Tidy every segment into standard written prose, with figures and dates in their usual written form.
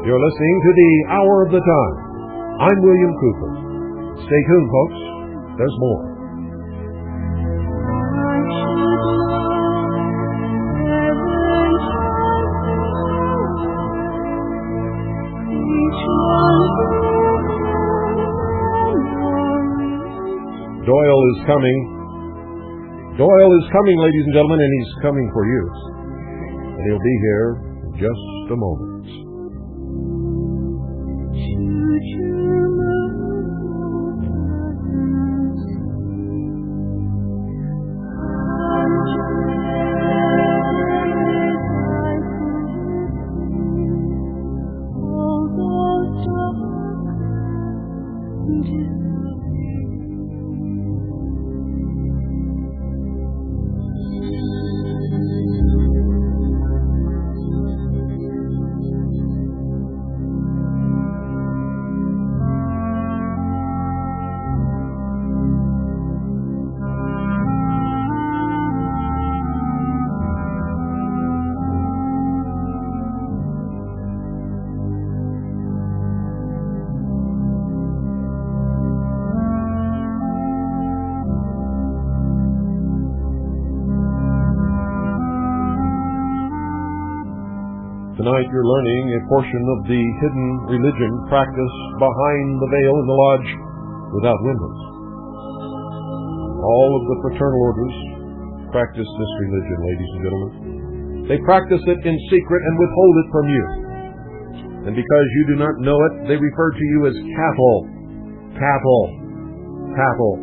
You're listening to the Hour of the Time. I'm William Cooper. Stay tuned, folks. There's more. Doyle is coming. Doyle is coming, ladies and gentlemen, and he's coming for you. And he'll be here in just a moment. Tonight you're learning a portion of the hidden religion practiced behind the veil in the lodge without windows. All of the fraternal orders practice this religion, ladies and gentlemen. They practice it in secret and withhold it from you. And because you do not know it, they refer to you as cattle. Cattle. Cattle.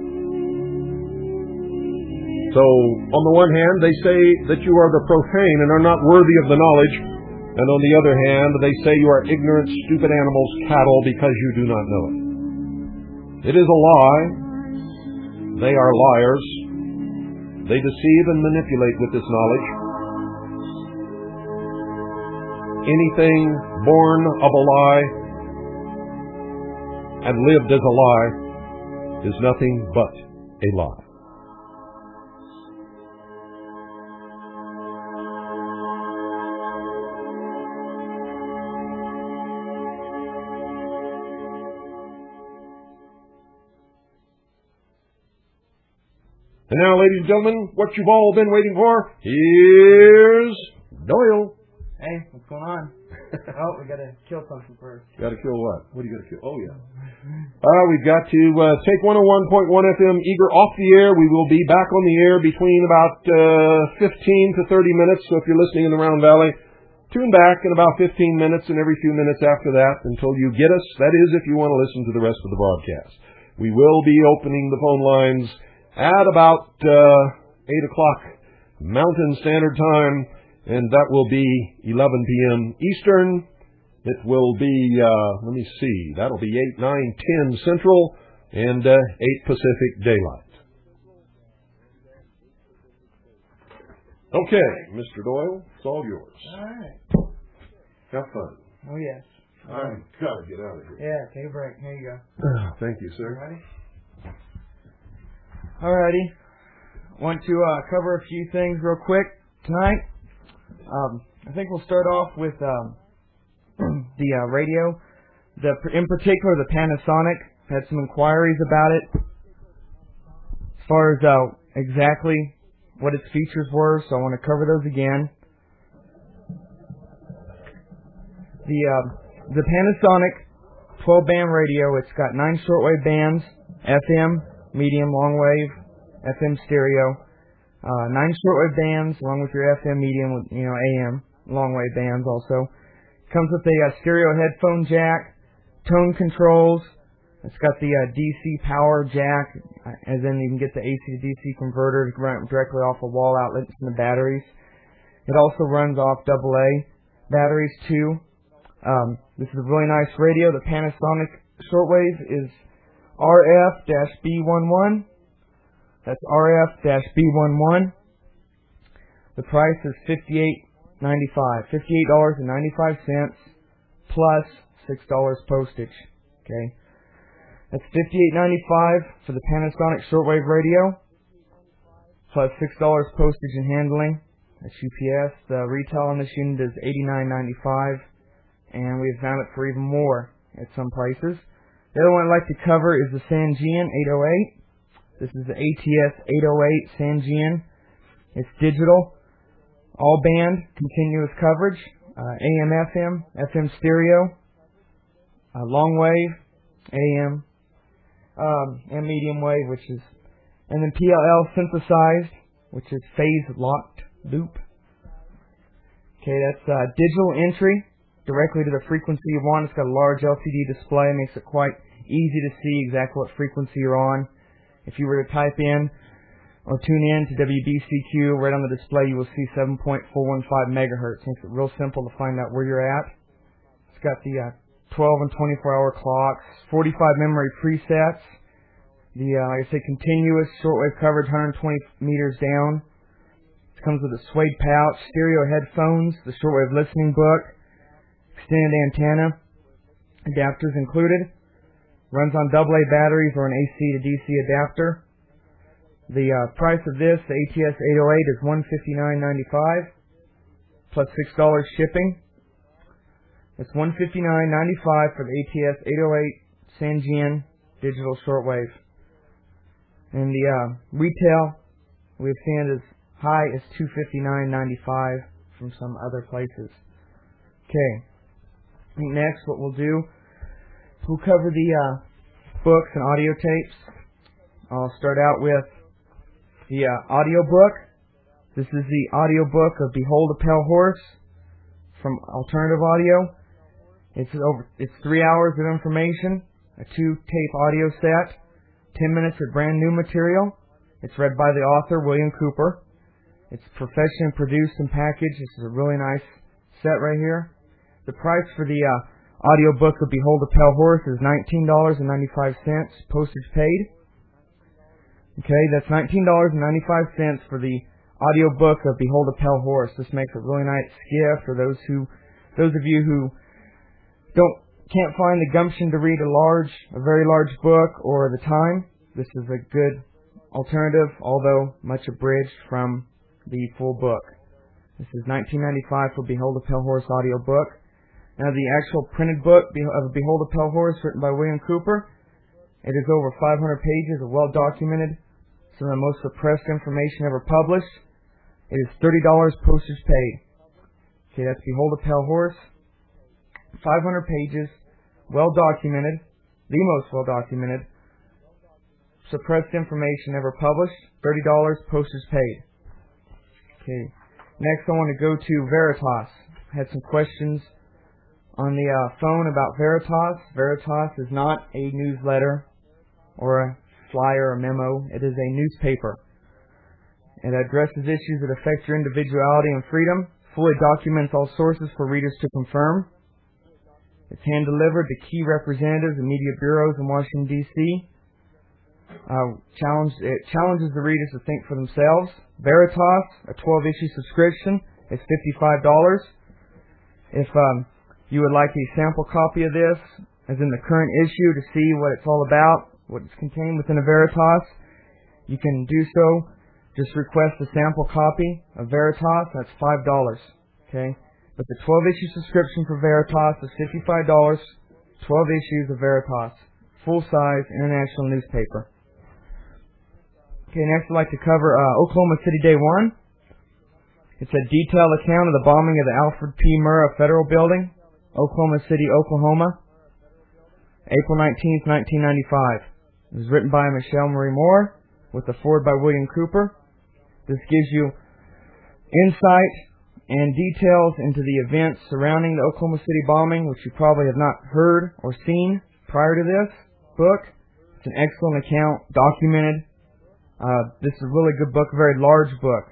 So, on the one hand, they say that you are the profane and are not worthy of the knowledge. And on the other hand, they say you are ignorant, stupid animals, cattle, because you do not know it. It is a lie. They are liars. They deceive and manipulate with this knowledge. Anything born of a lie and lived as a lie is nothing but a lie. And now, ladies and gentlemen, what you've all been waiting for, here's Doyle. Hey, what's going on? Oh, we gotta kill something first. Gotta kill what? What do you gotta kill? Oh, yeah. We've got to take 101.1 FM Eager off the air. We will be back on the air between about 15 to 30 minutes. So if you're listening in the Round Valley, tune back in about 15 minutes and every few minutes after that until you get us. That is, if you want to listen to the rest of the broadcast. We will be opening the phone lines at about 8 o'clock Mountain Standard Time, and that will be 11 p.m. Eastern. It will be, let me see, that'll be 8, 9, 10 Central, and 8 Pacific Daylight. Okay, Mr. Doyle, it's all yours. All right. Have fun. Oh, yes. I've got to get out of here. Yeah, take a break. Here you go. Thank you, sir. Ready? Alrighty. Want to cover a few things real quick tonight. I think we'll start off with the radio. In particular, the Panasonic. Had some inquiries about it as far as exactly what its features were, so I want to cover those again. The Panasonic 12-band radio, it's got 9 shortwave bands, FM, medium, long wave, FM stereo. 9 shortwave bands, along with your FM, medium, with, AM, longwave bands also. Comes with a stereo headphone jack, tone controls. It's got the DC power jack, and then you can get the AC to DC converter to run directly off of wall outlets and the batteries. It also runs off AA batteries too. This is a really nice radio. The Panasonic shortwave is RF-B11. That's RF-B11. The price is $58.95. $58.95 plus $6 postage. Okay. That's $58.95 for the Panasonic shortwave radio, plus $6 postage and handling. That's UPS. The retail on this unit is $89.95, and we've found it for even more at some places. The other one I'd like to cover is the Sangean 808. This is the ATS 808 Sangean. It's digital, all band, continuous coverage, AM, FM stereo, long wave, AM, and medium wave, and then PLL synthesized, which is phase locked loop. Okay, that's digital entry directly to the frequency you want. It's got a large LCD display, makes it quite easy to see exactly what frequency you're on. If you were to type in or tune in to WBCQ, right on the display you will see 7.415 megahertz. Makes it real simple to find out where you're at. It's got the 12 and 24-hour clocks, 45 memory presets, the, like I say, continuous shortwave coverage, 120 meters down. It comes with a suede pouch, stereo headphones, the shortwave listening book, extended antenna, adapters included. Runs on AA batteries or an AC to DC adapter. The price of this, the ATS 808, is $159.95 plus $6 shipping. It's $159.95 for the ATS 808 Sangean digital shortwave. And the retail we've seen as high as $259.95 from some other places. Okay. Next, what we'll do, we'll cover the books and audio tapes. I'll start out with the audio book. This is the audio book of Behold a Pale Horse from Alternative Audio. It's 3 hours of information, a 2-tape audio set, 10 minutes of brand new material. It's read by the author, William Cooper. It's professionally produced and packaged. This is a really nice set right here. The price for the audio book of Behold a Pale Horse is $19.95, postage paid. Okay, that's $19.95 for the audio book of Behold a Pale Horse. This makes a really nice gift for those of you who can't find the gumption to read a very large book or the time. This is a good alternative, although much abridged from the full book. This is $19.95 for Behold a Pale Horse audio book. Now, the actual printed book of Behold a Pale Horse, written by William Cooper, it is over 500 pages of well-documented, some of the most suppressed information ever published. It is $30 postage paid. Okay, that's Behold a Pale Horse. 500 pages, well-documented, the most well-documented, suppressed information ever published. $30 postage paid. Okay, next I want to go to Veritas. I had some questions on the phone about Veritas. Veritas is not a newsletter or a flyer or memo. It is a newspaper. It addresses issues that affect your individuality and freedom, fully documents all sources for readers to confirm. It's hand-delivered to key representatives and media bureaus in Washington, D.C. It challenges the readers to think for themselves. Veritas, a 12-issue subscription, is $55. If you would like a sample copy of this, as in the current issue, to see what it's all about, what is contained within a Veritas, you can do so. Just request a sample copy of Veritas. That's $5. Okay? But the 12-issue subscription for Veritas is $55. 12 issues of Veritas. Full-size international newspaper. Okay, next I'd like to cover Oklahoma City Day 1. It's a detailed account of the bombing of the Alfred P. Murrah Federal Building, Oklahoma City, Oklahoma, April 19th, 1995. It was written by Michelle Marie Moore, with a foreword by William Cooper. This gives you insight and details into the events surrounding the Oklahoma City bombing, which you probably have not heard or seen prior to this book. It's an excellent account, documented. This is a really good book, a very large book.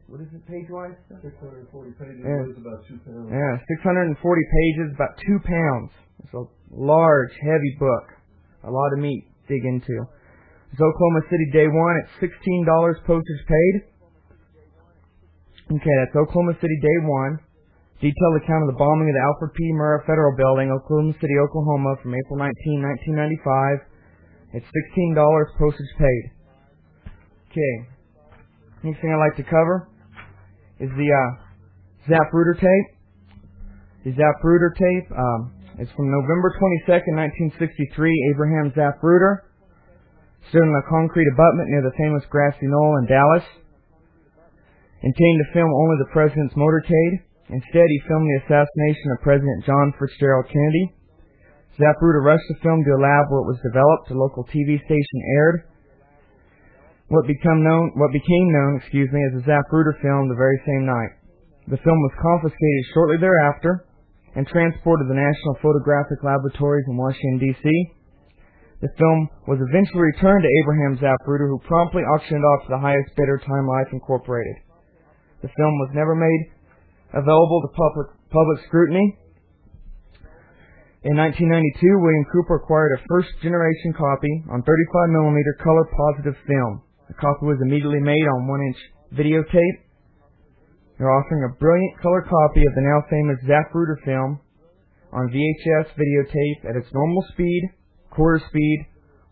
What is it page-wise? 640 pages, it's about 2 pounds. Yeah, 640 pages, about 2 pounds. It's a large, heavy book. A lot of meat to dig into. It's Oklahoma City Day 1. It's $16 postage paid. Okay, that's Oklahoma City Day 1. Detailed account of the bombing of the Alfred P. Murrah Federal Building, Oklahoma City, Oklahoma, from April 19, 1995. It's $16 postage paid. Okay. Next thing I'd like to cover is the Zapruder tape. The Zapruder tape is from November 22nd, 1963. Abraham Zapruder stood on a concrete abutment near the famous grassy knoll in Dallas. Intending to film only the president's motorcade. Instead, he filmed the assassination of President John Fitzgerald Kennedy. Zapruder rushed the film to a lab where it was developed. A local TV station aired what became known as the Zapruder film the very same night. The film was confiscated shortly thereafter and transported to the National Photographic Laboratories in Washington, D.C. The film was eventually returned to Abraham Zapruder, who promptly auctioned it off to the highest bidder, Time Life Incorporated. The film was never made available to public scrutiny. In 1992, William Cooper acquired a first-generation copy on 35mm color-positive film. The copy was immediately made on 1-inch videotape. They're offering a brilliant color copy of the now famous Zapruder film on VHS videotape at its normal speed, quarter speed,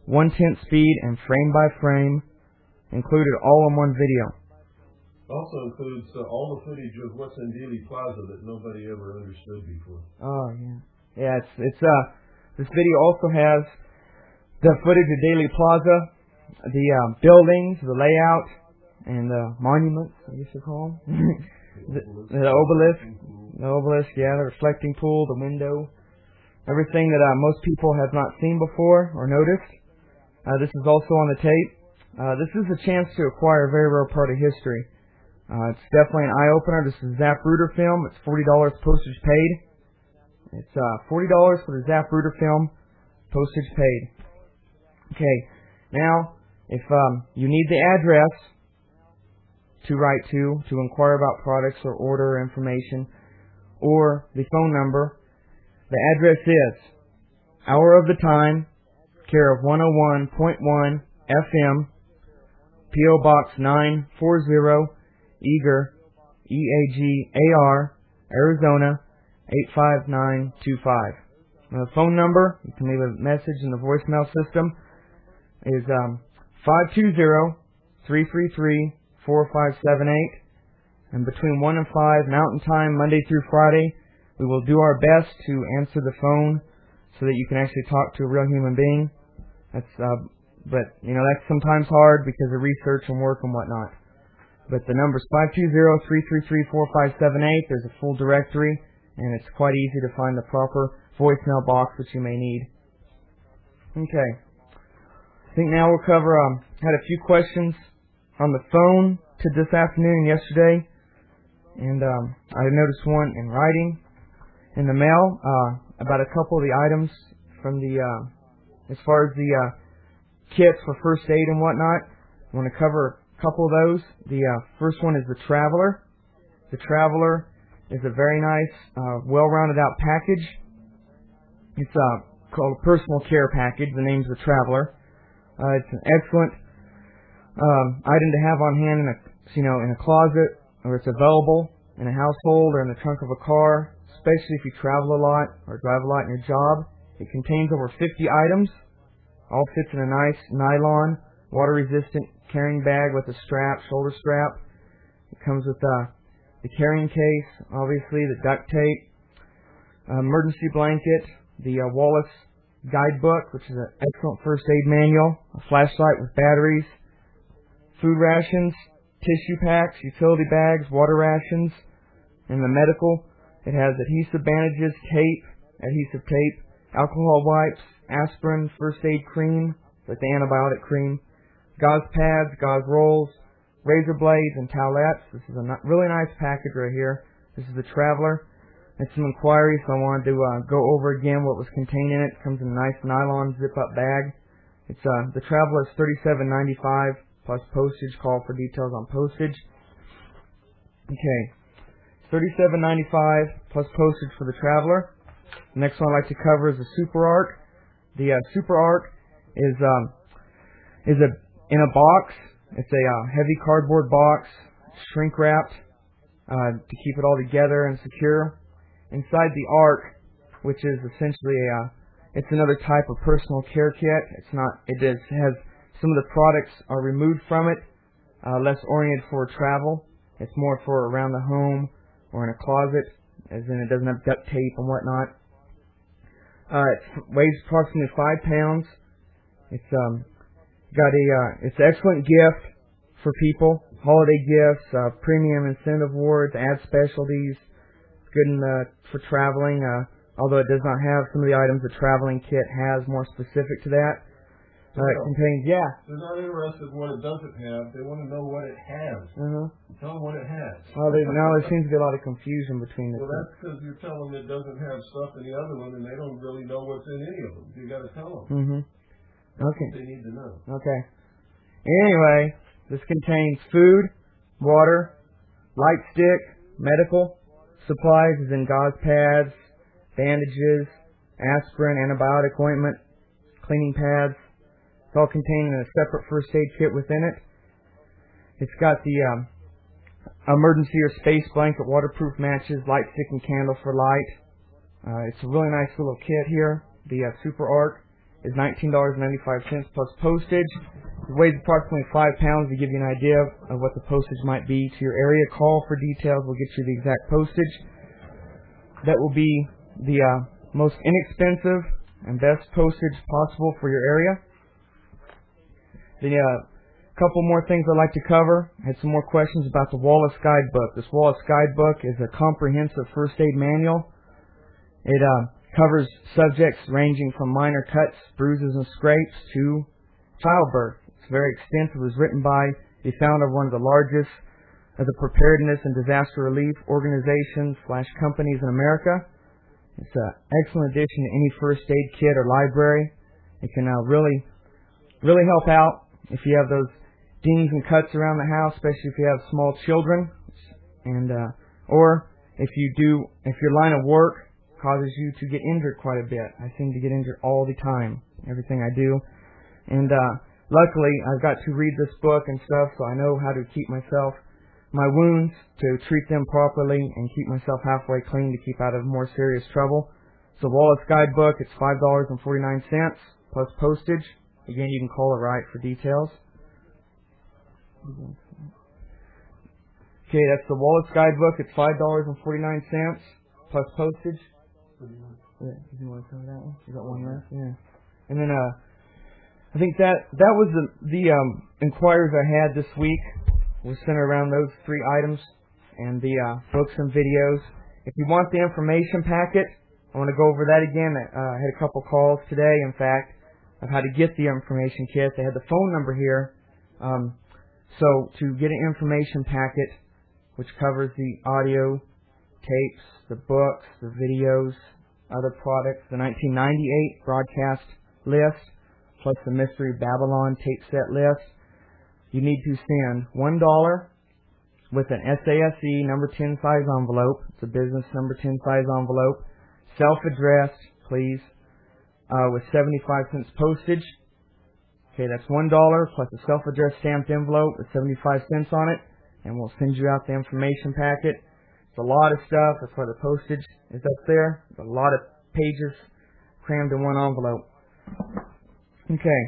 1/10 speed, and frame by frame, included all in one video. Also includes all the footage of what's in Dealey Plaza that nobody ever understood before. Oh yeah, yeah. This video also has the footage of Dealey Plaza, the buildings, the layout, and the monuments, I guess you call them. the obelisk, yeah, the reflecting pool, the window, everything that most people have not seen before or noticed. This is also on the tape. This is a chance to acquire a very rare part of history. It's definitely an eye-opener. This is Zapruder film. It's $40 postage paid. It's $40 for the Zapruder film, postage paid. Okay, now, if you need the address to write to inquire about products or order information, or the phone number, the address is Hour of the Time, care of 101.1 FM, P.O. Box 940, Eager, E-A-G-A-R, Arizona, 85925. The phone number, you can leave a message in the voicemail system, is 520-333-4578. And between 1 and 5 Mountain Time, Monday through Friday, we will do our best to answer the phone so that you can actually talk to a real human being. But that's sometimes hard because of research and work and whatnot. But the number is 520-333-4578. There's a full directory, and it's quite easy to find the proper voicemail box that you may need. Okay. I think now we'll cover, had a few questions on the phone to this afternoon and yesterday. And I noticed one in writing in the mail about a couple of the items from the, as far as the kits for first aid and whatnot. I want to cover a couple of those. The first one is the Traveler. The Traveler is a very nice, well-rounded out package. It's called a personal care package. The name's the Traveler. It's an excellent item to have on hand in a closet, or it's available in a household or in the trunk of a car, especially if you travel a lot or drive a lot in your job. It contains over 50 items. All fits in a nice nylon, water-resistant carrying bag with a strap, shoulder strap. It comes with the carrying case, obviously, the duct tape, emergency blanket, the Wallace guidebook, which is an excellent first aid manual, a flashlight with batteries, food rations, tissue packs, utility bags, water rations, and the medical. It has adhesive bandages, adhesive tape, alcohol wipes, aspirin, first aid cream, like the antibiotic cream, gauze pads, gauze rolls, razor blades, and towelettes. This is a really nice package right here. This is the Traveler. And some inquiries, so I wanted to go over again what was contained in it. It comes in a nice nylon zip-up bag. It's the Traveler is $37.95 plus postage. Call for details on postage. Okay, $37.95 plus postage for the Traveler. The next one I'd like to cover is the Super Arc. The Super Arc is in a box. It's a heavy cardboard box, shrink wrapped to keep it all together and secure. Inside the Arc, which is essentially it's another type of personal care kit. Has some of the products are removed from it, less oriented for travel. It's more for around the home or in a closet, as in it doesn't have duct tape and whatnot. It weighs approximately 5 pounds. It's it's an excellent gift for people. Holiday gifts, premium incentive awards, ad specialties. Good for traveling, although it does not have some of the items the traveling kit has more specific to that. It contains, They're not interested in what it doesn't have. They want to know what it has. Tell them what it has. Well, there seems to be a lot of confusion between the two. Well, that's because you're telling them it doesn't have stuff in the other one, and they don't really know what's in any of them. You got to tell them. That's what they need to know. Okay. Anyway, this contains food, water, light stick, medical supplies, as in gauze pads, bandages, aspirin, antibiotic ointment, cleaning pads. It's all contained in a separate first aid kit within it. It's got the emergency or space blanket, waterproof matches, light stick and candle for light. It's a really nice little kit here. The Super Arc is $19.95 plus postage. It weighs approximately 5 pounds to give you an idea of what the postage might be to your area. Call for details. We'll get you the exact postage. That will be the most inexpensive and best postage possible for your area. The couple more things I'd like to cover. I had some more questions about the Wallace Guidebook. This Wallace Guidebook is a comprehensive first aid manual. It covers subjects ranging from minor cuts, bruises, and scrapes to childbirth. It's very extensive. It was written by the founder of one of the largest of the preparedness and disaster relief organizations / companies in America. It's an excellent addition to any first aid kit or library. It can really help out if you have those dings and cuts around the house, especially if you have small children, and or if your line of work causes you to get injured quite a bit. I seem to get injured all the time, everything I do. And luckily, I've got to read this book and stuff, so I know how to keep my wounds, to treat them properly, and keep myself halfway clean to keep out of more serious trouble. So Wallace Guidebook, it's $5.49 plus postage. Again, you can call it right for details. Okay, that's the Wallace Guidebook. It's $5.49 plus postage. Yeah, you want to cover that one? You got one left? Yeah. And then I think that was the inquiries I had this week was centered around those 3 items and the books and videos. If you want the information packet, I want to go over that again. I had a couple calls today, in fact, of how to get the information kit. They had the phone number here. So to get an information packet, which covers the audio, tapes, the books, the videos, other products, the 1998 broadcast list, plus the Mystery Babylon tape set list, you need to send $1 with an SASE number 10 size envelope. It's a business number 10 size envelope, self-addressed, please, with 75 cents postage. Okay, that's $1 plus a self-addressed stamped envelope with 75 cents on it, and we'll send you out the information packet. It's a lot of stuff. That's why the postage is up there. It's a lot of pages crammed in one envelope. Okay,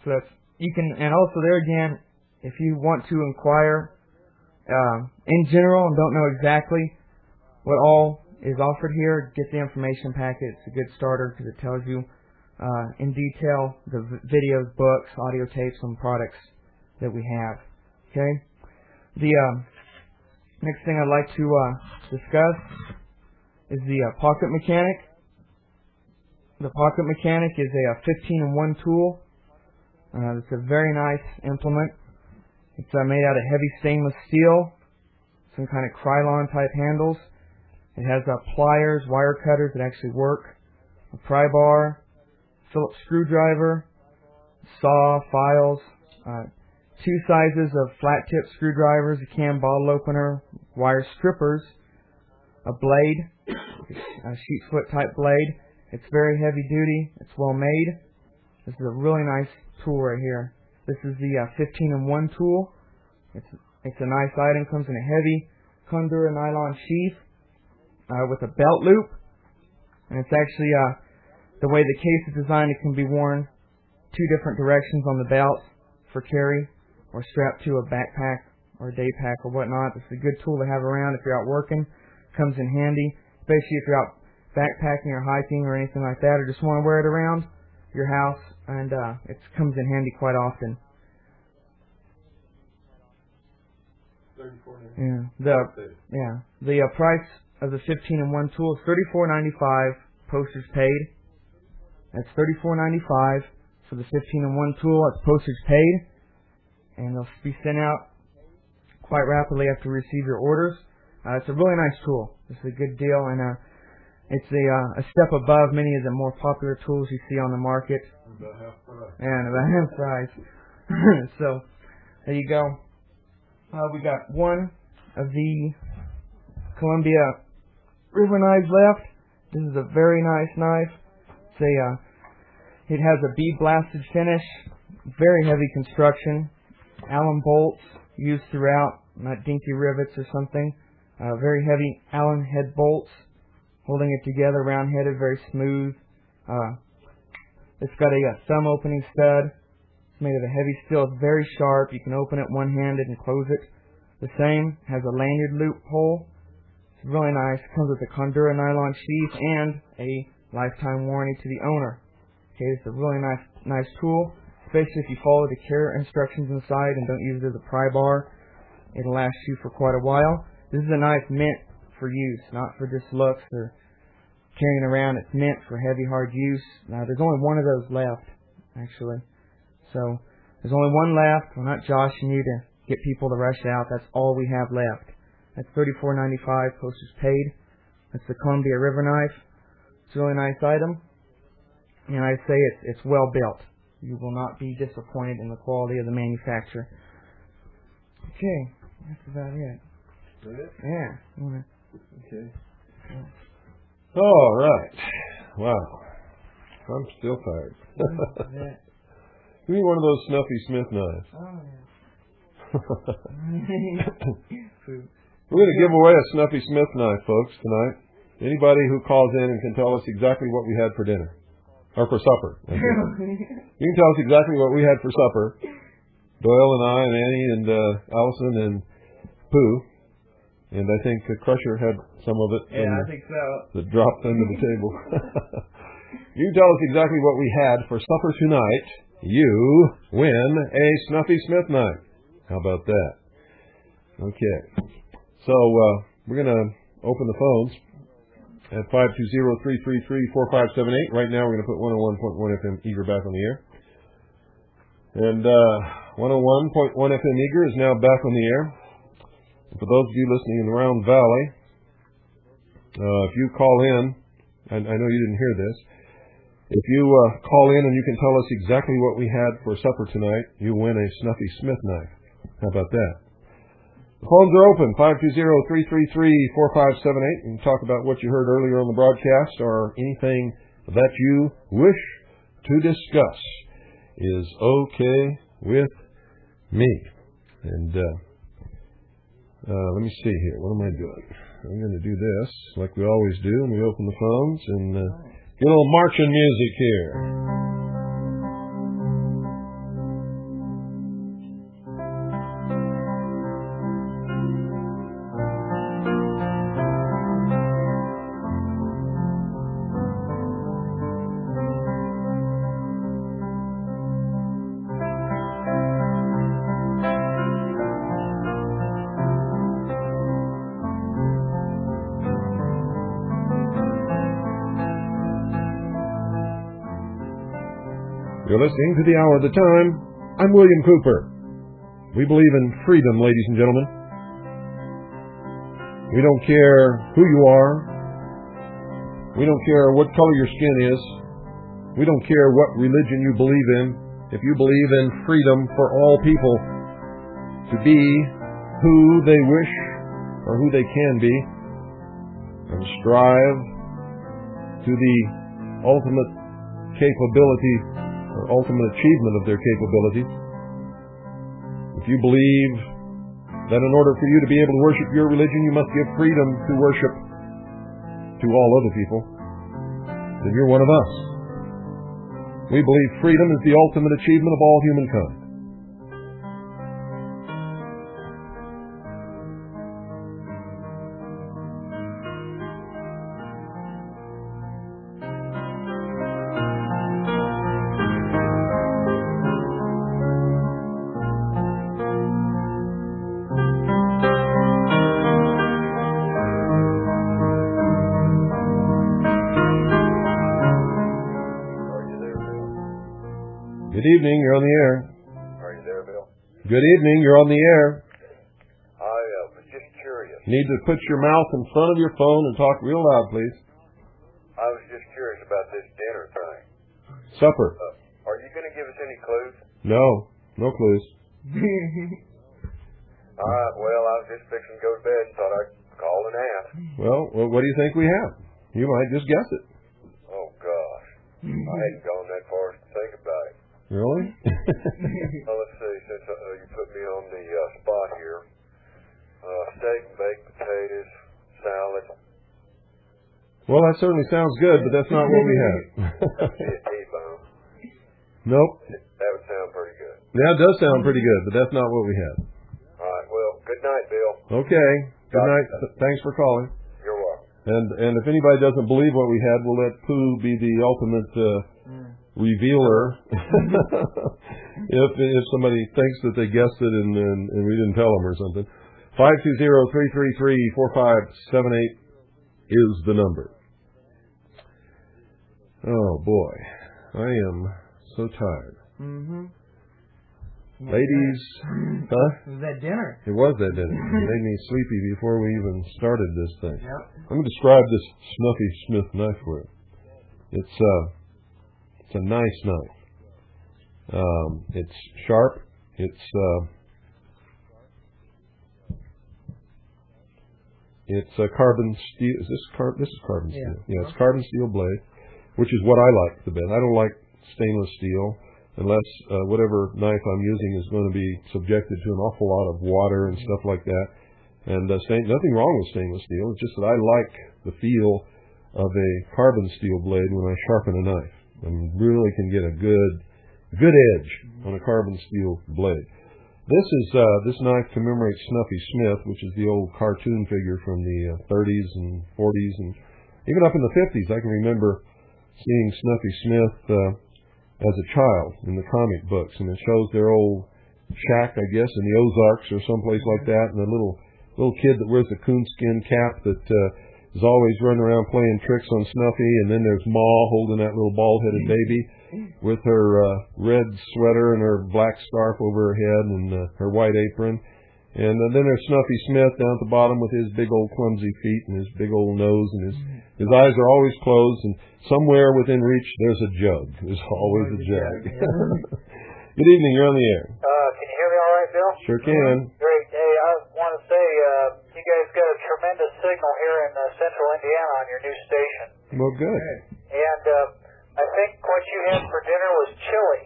so that's, you can, and also there again, if you want to inquire in general and don't know exactly what all is offered here, get the information packet. It's a good starter because it tells you in detail the videos, books, audio tapes, and products that we have. Okay, the next thing I'd like to discuss is the Pocket Mechanic. The Pocket Mechanic is a 15-in-1 tool. It's a very nice implement. It's made out of heavy stainless steel, some kind of Krylon type handles. It has pliers, wire cutters that actually work, a pry bar, Phillips screwdriver, saw, files, 2 sizes of flat tip screwdrivers, a cam bottle opener, wire strippers, a blade, a sheet foot type blade. It's very heavy duty. It's well made. This is a really nice tool right here. This is the 15-in-1 tool. It's a nice item. Comes in a heavy Condura nylon sheath with a belt loop, and it's actually the way the case is designed. It can be worn 2 different directions on the belt for carry, or strapped to a backpack or a day pack or whatnot. This is a good tool to have around if you're out working. Comes in handy, especially if you're out backpacking or hiking or anything like that, or just want to wear it around your house, and it comes in handy quite often. The price of the 15-in-1 tool is $34.95, postage paid. That's $34.95 for the 15-in-1 tool. That's postage paid, and they'll be sent out quite rapidly after you receive your orders. It's a really nice tool. It's a good deal, and it's a step above many of the more popular tools you see on the market. About half price. And about half price. So, there you go. We got one of the Columbia River knives left. This is a very nice knife. It has a bead blasted finish, very heavy construction, Allen bolts used throughout, not dinky rivets or something. Very heavy Allen head bolts holding it together, round-headed, very smooth. It's got a thumb opening stud. It's made of a heavy steel. It's very sharp. You can open it one-handed and close it. The same has a lanyard loop hole. It's really nice. It comes with a Condura nylon sheath and a lifetime warranty to the owner. Okay, it's a really nice tool, especially if you follow the care instructions inside and don't use it as a pry bar. It'll last you for quite a while. This is a knife meant for use, not for just looks or carrying around. It's meant for heavy, hard use. Now, there's only one of those left, actually. So, there's only one left. We're not joshing you to get people to rush out. That's all we have left. That's $34.95, postage paid. That's the Columbia River knife. It's a really nice item. And I say it's well built. You will not be disappointed in the quality of the manufacturer. Okay, that's about it. Really? Yeah. Okay. All right. Wow. I'm still tired. Give me one of those Snuffy Smith knives. Oh, yeah. We're going to give away a Snuffy Smith knife, folks, tonight. Anybody who calls in and can tell us exactly what we had for dinner. Or for supper. You can tell us exactly what we had for supper. Doyle and I and Annie and Allison and Pooh. And I think Crusher had some of it. Yeah, I think so. That dropped under the table. You tell us exactly what we had for supper tonight. You win a Snuffy Smith knife. How about that? Okay. So we're going to open the phones at 520-333-4578. Right now we're going to put 101.1 FM Eager back on the air. And 101.1 FM Eager is now back on the air. For those of you listening in the Round Valley, if you call in, I know you didn't hear this, if you call in and you can tell us exactly what we had for supper tonight, you win a Snuffy Smith knife. How about that? The phones are open, 520-333-4578. You can talk about what you heard earlier on the broadcast or anything that you wish to discuss is okay with me. And let me see here. What am I doing? I'm going to do this like we always do, and we open the phones and get a little marching music here. You're listening to The Hour of the Time. I'm William Cooper. We believe in freedom, ladies and gentlemen. We don't care who you are. We don't care what color your skin is. We don't care what religion you believe in. If you believe in freedom for all people to be who they wish or who they can be and strive to the ultimate capability or ultimate achievement of their capabilities. If you believe that in order for you to be able to worship your religion, you must give freedom to worship to all other people, then you're one of us. We believe freedom is the ultimate achievement of all humankind. Good evening, you're on the air. Are you there, Bill? Good evening, you're on the air. I was just curious. Need to put your mouth in front of your phone and talk real loud, please. I was just curious about this dinner thing. Supper. Are you going to give us any clues? No clues. All right, well, I was just fixing to go to bed and thought I'd call and ask. Well, what do you think we have? You might just guess it. Oh, gosh. I hadn't gone that far to think about it. Really? Well, let's see, since you put me on the spot here. Steak and baked potatoes, salad. Well, that certainly sounds good, but that's not what we have. That'd be a T-bone. Nope. That would sound pretty good. Yeah, it does sound pretty good, but that's not what we have. All right, well, good night, Bill. Okay. Good night. Thanks for calling. You're welcome. And if anybody doesn't believe what we had, we'll let Pooh be the ultimate revealer. if somebody thinks that they guessed it and we didn't tell them or something. 520-333-4578 is the number. Oh boy, I am so tired. Ladies, huh? It was that dinner. It was that dinner. It made me sleepy before we even started this thing. Yep. I'm going to describe this Snuffy Smith knife for you. It's a nice knife. It's sharp. It's a carbon steel. This is carbon steel. Yeah, it's carbon steel blade, which is what I like the best. I don't like stainless steel unless whatever knife I'm using is going to be subjected to an awful lot of water and stuff like that. And nothing wrong with stainless steel. It's just that I like the feel of a carbon steel blade when I sharpen a knife. I really can get a good edge on a carbon steel blade. This knife commemorates Snuffy Smith, which is the old cartoon figure from the 30s and 40s, and even up in the 50s. I can remember seeing Snuffy Smith as a child in the comic books, and it shows their old shack, I guess, in the Ozarks or someplace like that, and a little kid that wears a coonskin cap that is always running around playing tricks on Snuffy, and then there's Ma holding that little bald-headed baby with her red sweater and her black scarf over her head and her white apron. And then there's Snuffy Smith down at the bottom with his big old clumsy feet and his big old nose, and his eyes are always closed, and somewhere within reach there's a jug. There's always a jug. Good evening, you're on the air. Can you hear me all right, Bill? Sure can. Great. Hey, I want to say you guys got a tremendous signal here in central Indiana on your new station. Well, good. And I think what you had for dinner was chili.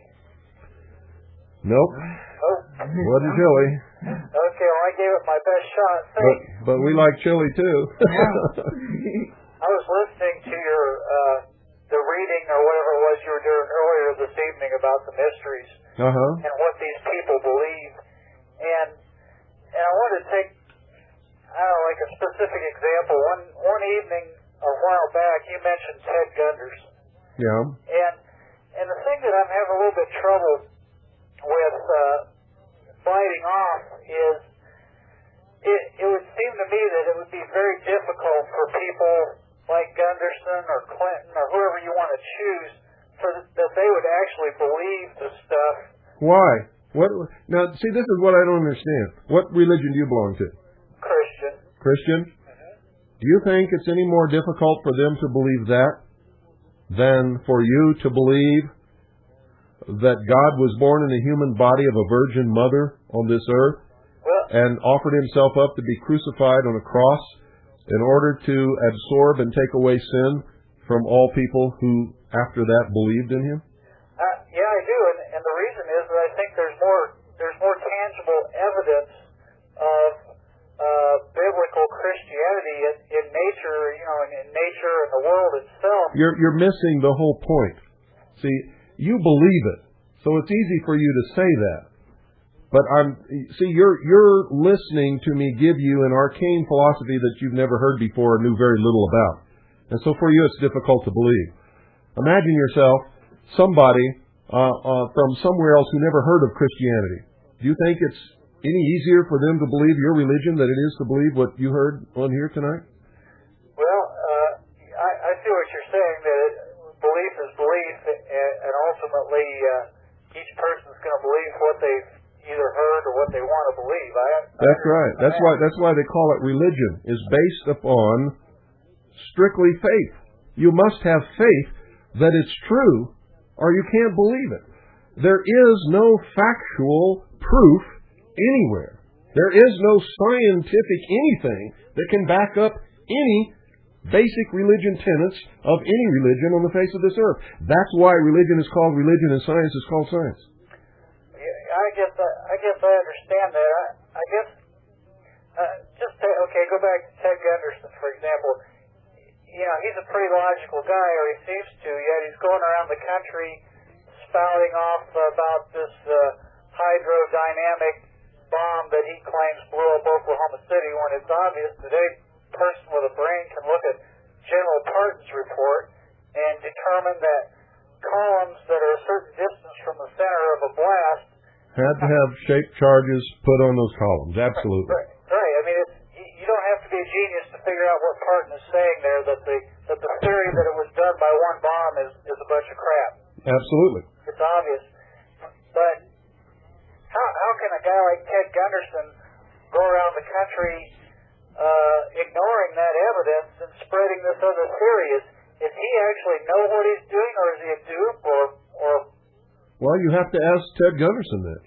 Nope. Oh. Wasn't chili. Okay, well, I gave it my best shot. But we like chili, too. I was listening to your the reading or whatever it was you were doing earlier this evening about the mysteries and what these people believe. And I wanted to take, I don't know, like a specific example. One evening a while back, you mentioned Ted Gunders. Yeah. And the thing that I'm having a little bit trouble with biting off is it would seem to me that it would be very difficult for people like Gunderson or Clinton or whoever you want to choose that they would actually believe the stuff. Why? What? Now, see, this is what I don't understand. What religion do you belong to? Christian. Christian? Do you think it's any more difficult for them to believe that than for you to believe that God was born in a human body of a virgin mother on this earth and offered himself up to be crucified on a cross in order to absorb and take away sin from all people who, after that, believed in him? Yeah, I do, and the reason is that I think there's more tangible evidence of biblical Christianity in nature, in nature and the world itself. You're missing the whole point. See, you believe it, so it's easy for you to say that. But you're listening to me give you an arcane philosophy that you've never heard before or knew very little about. And so for you it's difficult to believe. Imagine yourself somebody from somewhere else who never heard of Christianity. Do you think it's any easier for them to believe your religion than it is to believe what you heard on here tonight? Well, I see what you're saying, that belief is belief, and ultimately each person's going to believe what they've either heard or what they want to believe. That's right. That's why they call it religion, is based upon strictly faith. You must have faith that it's true, or you can't believe it. There is no factual proof anywhere. There is no scientific anything that can back up any basic religion tenets of any religion on the face of this earth. That's why religion is called religion and science is called science. I guess I understand that. I guess go back to Ted Gunderson, for example. He's a pretty logical guy, or he seems to, yet he's going around the country spouting off about this hydrodynamic bomb that he claims blew up Oklahoma City, when it's obvious that a person with a brain can look at General Parton's report and determine that columns that are a certain distance from the center of a blast had to have shaped charges put on those columns. Absolutely. Right. I mean, you don't have to be a genius to figure out what Parton is saying there, that the theory that it was done by one bomb is a bunch of crap. Absolutely. It's obvious. But how can a guy like Ted Gunderson go around the country ignoring that evidence and spreading this other theory? Is he actually know what he's doing, or is he a dupe, or? Well, you have to ask Ted Gunderson then.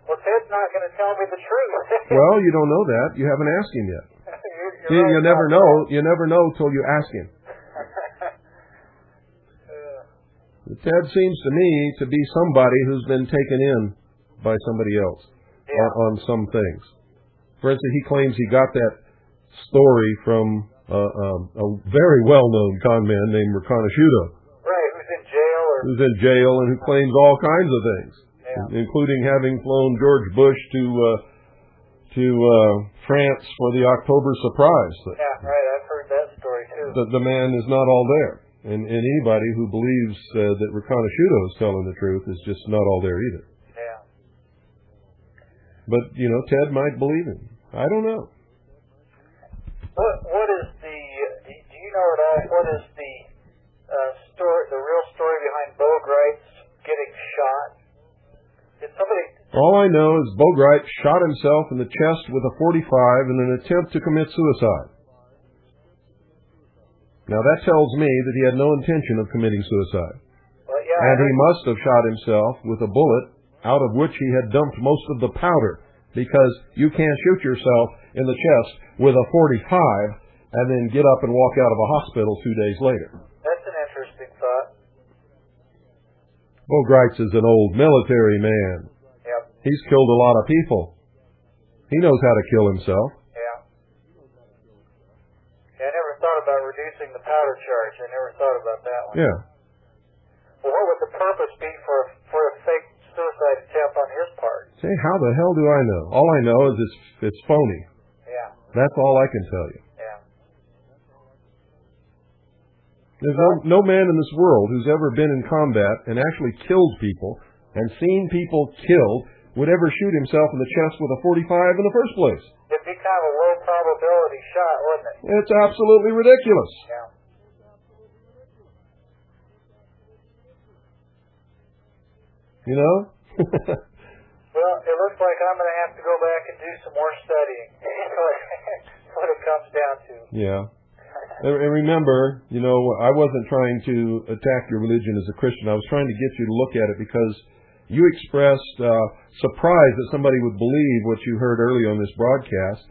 Well, Ted's not going to tell me the truth. Well, you don't know that. You haven't asked him yet. You never know. You never know till you ask him. Ted seems to me to be somebody who's been taken in by somebody else on some things. For instance, he claims he got that story from a very well-known con man named Reconasciuto. Right, who's in jail and who claims all kinds of things, including having flown George Bush to France for the October surprise. Yeah, right. I've heard that story too. The man is not all there, and anybody who believes that Reconasciuto is telling the truth is just not all there either. Yeah. But Ted might believe him. I don't know. What is the? Do you know at all? What is the story? The real story behind Bogart's getting shot? Did somebody? All I know is Bogart shot himself in the chest with a .45 in an attempt to commit suicide. Now that tells me that he had no intention of committing suicide. Well, yeah, and he must have shot himself with a bullet out of which he had dumped most of the powder, because you can't shoot yourself in the chest with a .45 and then get up and walk out of a hospital 2 days later. That's an interesting thought. Bogart is an old military man. Yep. He's killed a lot of people. He knows how to kill himself. Yeah. I never thought about reducing the powder charge. I never thought about that one. Yeah. Well, what would the purpose be for a fake suicide attempt on his part? Say, how the hell do I know? All I know is it's phony. Yeah. That's all I can tell you. Yeah. There's no man in this world who's ever been in combat and actually killed people and seen people killed would ever shoot himself in the chest with a .45 in the first place. It'd be kind of a low probability shot, wouldn't it? It's absolutely ridiculous. Yeah. looks like I'm going to have to go back and do some more studying. That's what it comes down to. Yeah. And remember, I wasn't trying to attack your religion as a Christian. I was trying to get you to look at it because you expressed surprise that somebody would believe what you heard earlier on this broadcast.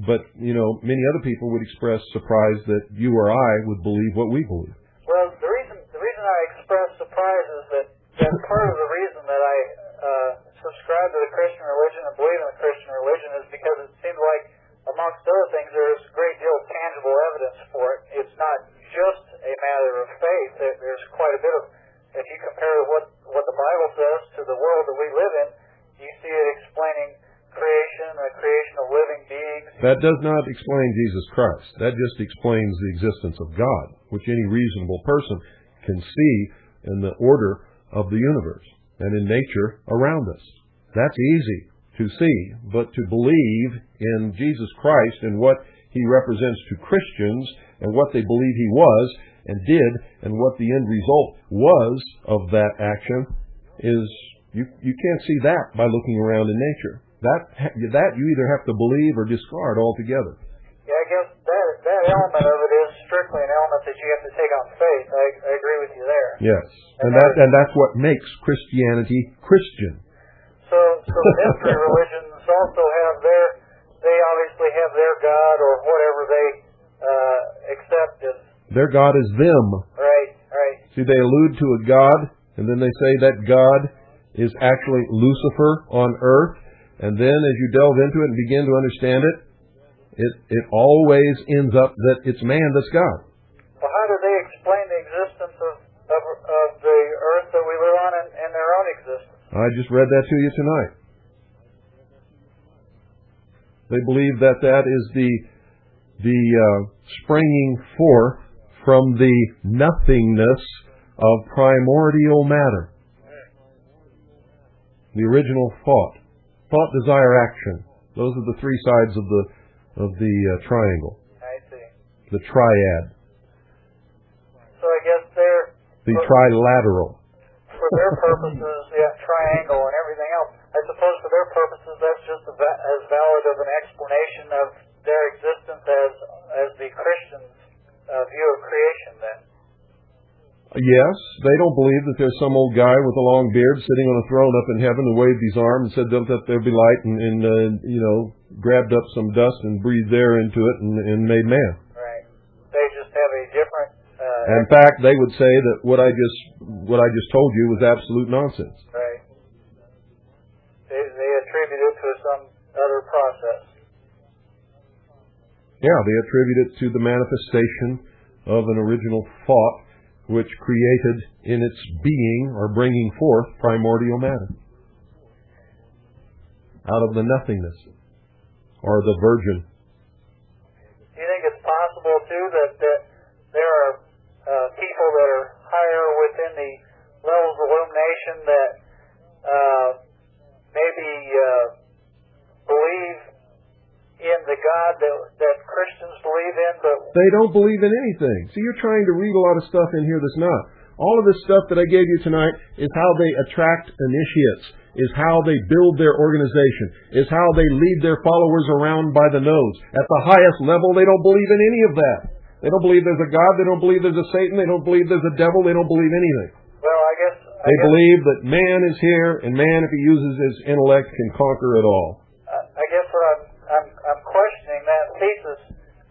But many other people would express surprise that you or I would believe what we believe. Well, the reason I express surprise is that part of the reason that I subscribe to the Christian religion and believe in the Christian religion is because it seems like, amongst other things, there's a great deal of tangible evidence for it. It's not just a matter of faith. There's quite a bit of, if you compare what the Bible says to the world that we live in, you see it explaining creation, the creation of living beings. That does not explain Jesus Christ. That just explains the existence of God, which any reasonable person can see in the order of the universe and in nature around us. That's easy to see, but to believe in Jesus Christ and what He represents to Christians and what they believe He was and did and what the end result was of that action is, you can't see that by looking around in nature. That you either have to believe or discard altogether. Yeah, I guess that element of it is strictly an element that you have to take on faith. I agree with you there. Yes, and that's what makes Christianity Christian. So the mystery religions also have they obviously have their God or whatever they accept as. Their God is them. Right. See, they allude to a God, and then they say that God is actually Lucifer on earth. And then as you delve into it and begin to understand it always ends up that it's man that's God. Well, how do they explain the existence of the earth that we live on and their own existence? I just read that to you tonight. They believe that is the springing forth from the nothingness of primordial matter. The original thought, desire, action. Those are the three sides of the triangle. I see. The triad. So I guess the trilateral. For their purposes, triangle and everything else. I suppose for their purposes, that's just as valid of an explanation of their existence as the Christians' view of creation. Then. Yes, they don't believe that there's some old guy with a long beard sitting on a throne up in heaven who waved his arm and said, "Let there be light," and grabbed up some dust and breathed air into it and made man. Right. They just have a different. In fact, they would say that what I just told you was absolute nonsense. Right. They attribute it to some other process. Yeah, they attribute it to the manifestation of an original thought which created in its being or bringing forth primordial matter out of the nothingness or the virgin. Do you think it's possible too that there are people that are higher within the levels of illumination that maybe believe in the God that Christians believe in, but they don't believe in anything. So you're trying to read a lot of stuff in here that's not. All of this stuff that I gave you tonight is how they attract initiates, is how they build their organization, is how they lead their followers around by the nose. At the highest level, they don't believe in any of that. They don't believe there's a God. They don't believe there's a Satan. They don't believe there's a devil. They don't believe anything. Well, I guess they believe that man is here, and man, if he uses his intellect, can conquer it all. I guess what I'm questioning that thesis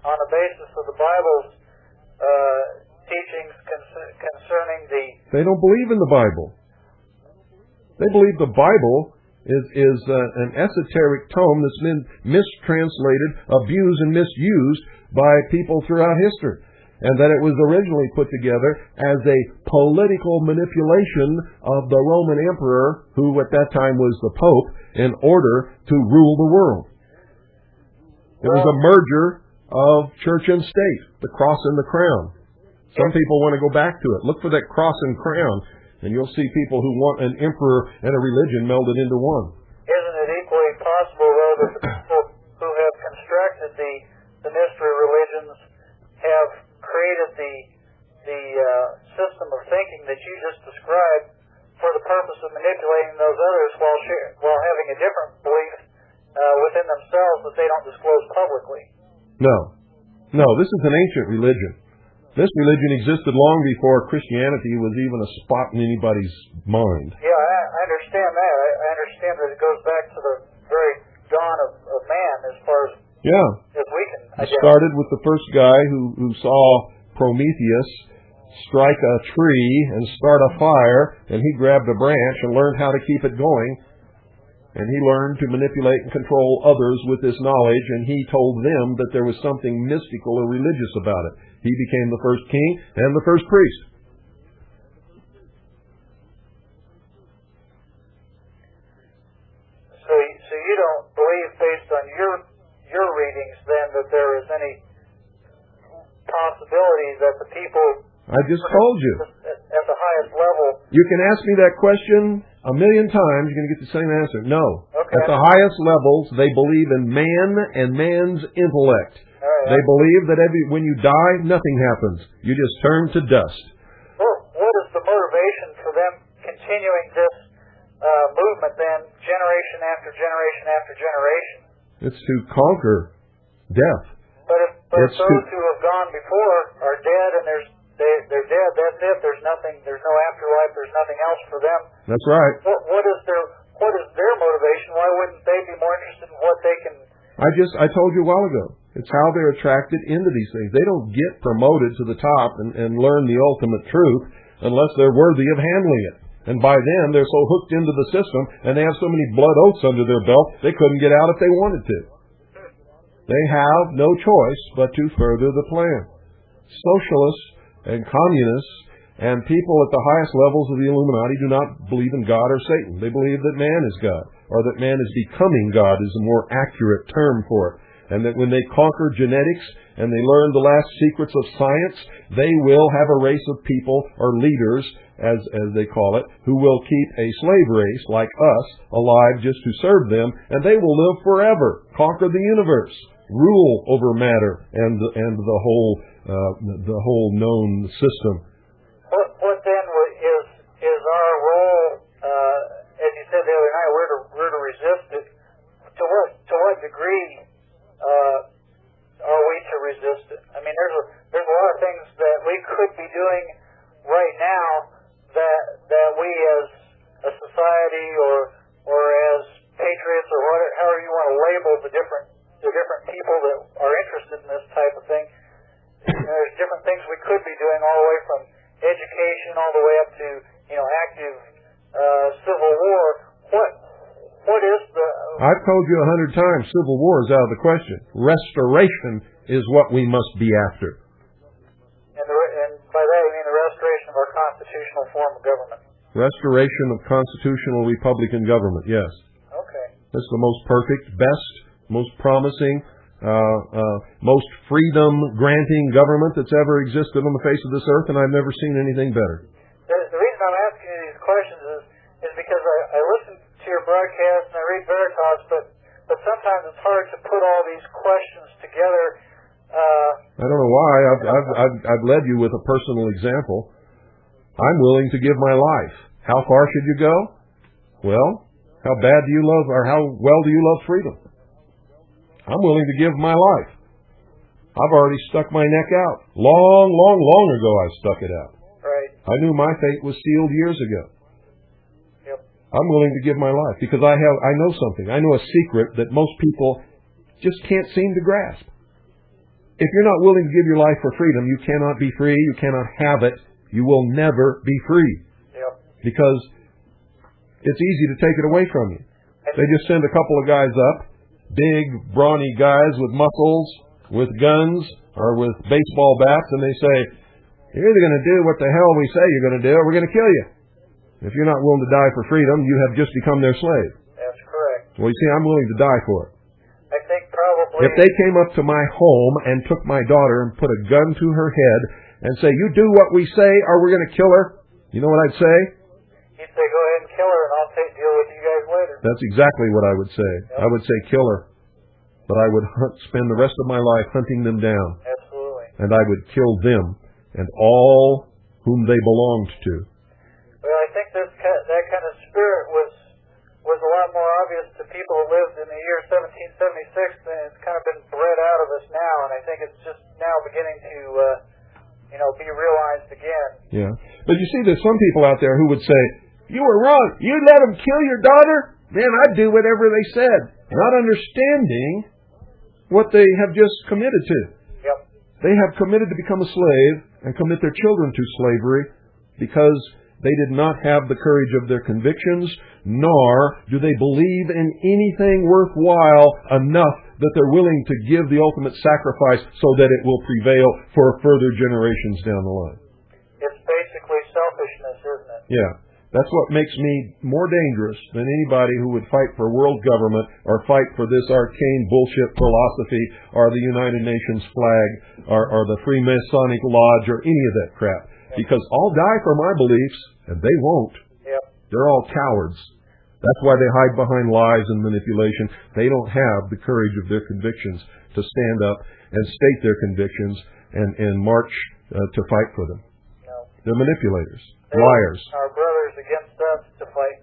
on the basis of the Bible's teachings concerning the. They don't believe in the Bible. They believe the Bible is an esoteric tome that's been mistranslated, abused, and misused by people throughout history, and that it was originally put together as a political manipulation of the Roman emperor, who at that time was the Pope, in order to rule the world. It was a merger of church and state, the cross and the crown. Some people want to go back to it. Look for that cross and crown, and you'll see people who want an emperor and a religion melded into one. Isn't it equally possible, though, that the people who have constructed the mystery religions have created the system of thinking that you just described for the purpose of manipulating those others while having a different belief within themselves that they don't disclose publicly. No, this is an ancient religion. This religion existed long before Christianity was even a spot in anybody's mind. Yeah, I understand that. I understand that it goes back to the very dawn of man as far as we can identify. It started with the first guy who saw Prometheus strike a tree and start a fire, and he grabbed a branch and learned how to keep it going. And he learned to manipulate and control others with this knowledge, and he told them that there was something mystical or religious about it. He became the first king and the first priest. So you don't believe, based on your readings, then, that there is any possibility that the people... I just told you. At the highest level... You can ask me that question a million times, you're going to get the same answer. No. Okay. At the highest levels, they believe in man and man's intellect. Right. They believe that when you die, nothing happens. You just turn to dust. Well, what is the motivation for them continuing this movement then, generation after generation after generation? It's to conquer death. But if those who have gone before are dead and they're dead, that's it. There's no afterlife, there's nothing else for them. That's right. What is their motivation? Why wouldn't they be more interested in what they can... I told you a while ago. It's how they're attracted into these things. They don't get promoted to the top and learn the ultimate truth unless they're worthy of handling it. And by then, they're so hooked into the system, and they have so many blood oaths under their belt, they couldn't get out if they wanted to. They have no choice but to further the plan. Socialists and communists and people at the highest levels of the Illuminati do not believe in God or Satan. They believe that man is God, or that man is becoming God is a more accurate term for it. And that when they conquer genetics and they learn the last secrets of science, they will have a race of people, or leaders, as they call it, who will keep a slave race like us alive just to serve them, and they will live forever, conquer the universe, rule over matter and the whole known system. What then is our role? As you said the other night, we're to resist it. To what degree are we to resist it? I mean, there's a lot of things that we could be doing right now that we as a society or as patriots or however you want to label the different people that are interested in this type of thing. There's different things we could be doing, all the way from education all the way up to active civil war. What is the... I've told you 100 times, civil war is out of the question. Restoration is what we must be after. And by that you mean the restoration of our constitutional form of government? Restoration of constitutional republican government, yes. Okay. That's the most perfect, best, most promising, most freedom-granting government that's ever existed on the face of this earth, and I've never seen anything better. The reason I'm asking you these questions is because I listen to your broadcast and I read Veritas, but sometimes it's hard to put all these questions together. I don't know why. I've led you with a personal example. I'm willing to give my life. How far should you go? Well, how bad do you love, or how well do you love freedom? I'm willing to give my life. I've already stuck my neck out. Long ago I stuck it out. Right. I knew my fate was sealed years ago. Yep. I'm willing to give my life because I know something. I know a secret that most people just can't seem to grasp. If you're not willing to give your life for freedom, you cannot be free. You cannot have it. You will never be free. Yep. Because it's easy to take it away from you. They just send a couple of guys up, big, brawny guys with muscles, with guns, or with baseball bats, and they say, you're either going to do what the hell we say you're going to do, or we're going to kill you. If you're not willing to die for freedom, you have just become their slave. That's correct. Well, you see, I'm willing to die for it. I think probably... If they came up to my home and took my daughter and put a gun to her head and say, you do what we say or we're going to kill her, you know what I'd say? You'd say, go ahead and kill her and I'll deal with you guys later. That's exactly what I would say. Yep. I would say kill her. But I would spend the rest of my life hunting them down. Absolutely. And I would kill them and all whom they belonged to. Well, I think that lot more obvious to people who lived in the year 1776 than it's kind of been bred out of us now, and I think it's just now beginning to, be realized again. Yeah. But you see, there's some people out there who would say, you were wrong. You let them kill your daughter? Man, I'd do whatever they said. Not understanding what they have just committed to. Yep. They have committed to become a slave and commit their children to slavery because they did not have the courage of their convictions, nor do they believe in anything worthwhile enough that they're willing to give the ultimate sacrifice so that it will prevail for further generations down the line. It's basically selfishness, isn't it? Yeah. That's what makes me more dangerous than anybody who would fight for world government or fight for this arcane bullshit philosophy or the United Nations flag or the Freemasonic Lodge or any of that crap. Because I'll die for my beliefs, and they won't. Yep. They're all cowards. That's why they hide behind lies and manipulation. They don't have the courage of their convictions to stand up and state their convictions and march to fight for them. No. They're manipulators, liars. Our brothers against us to fight.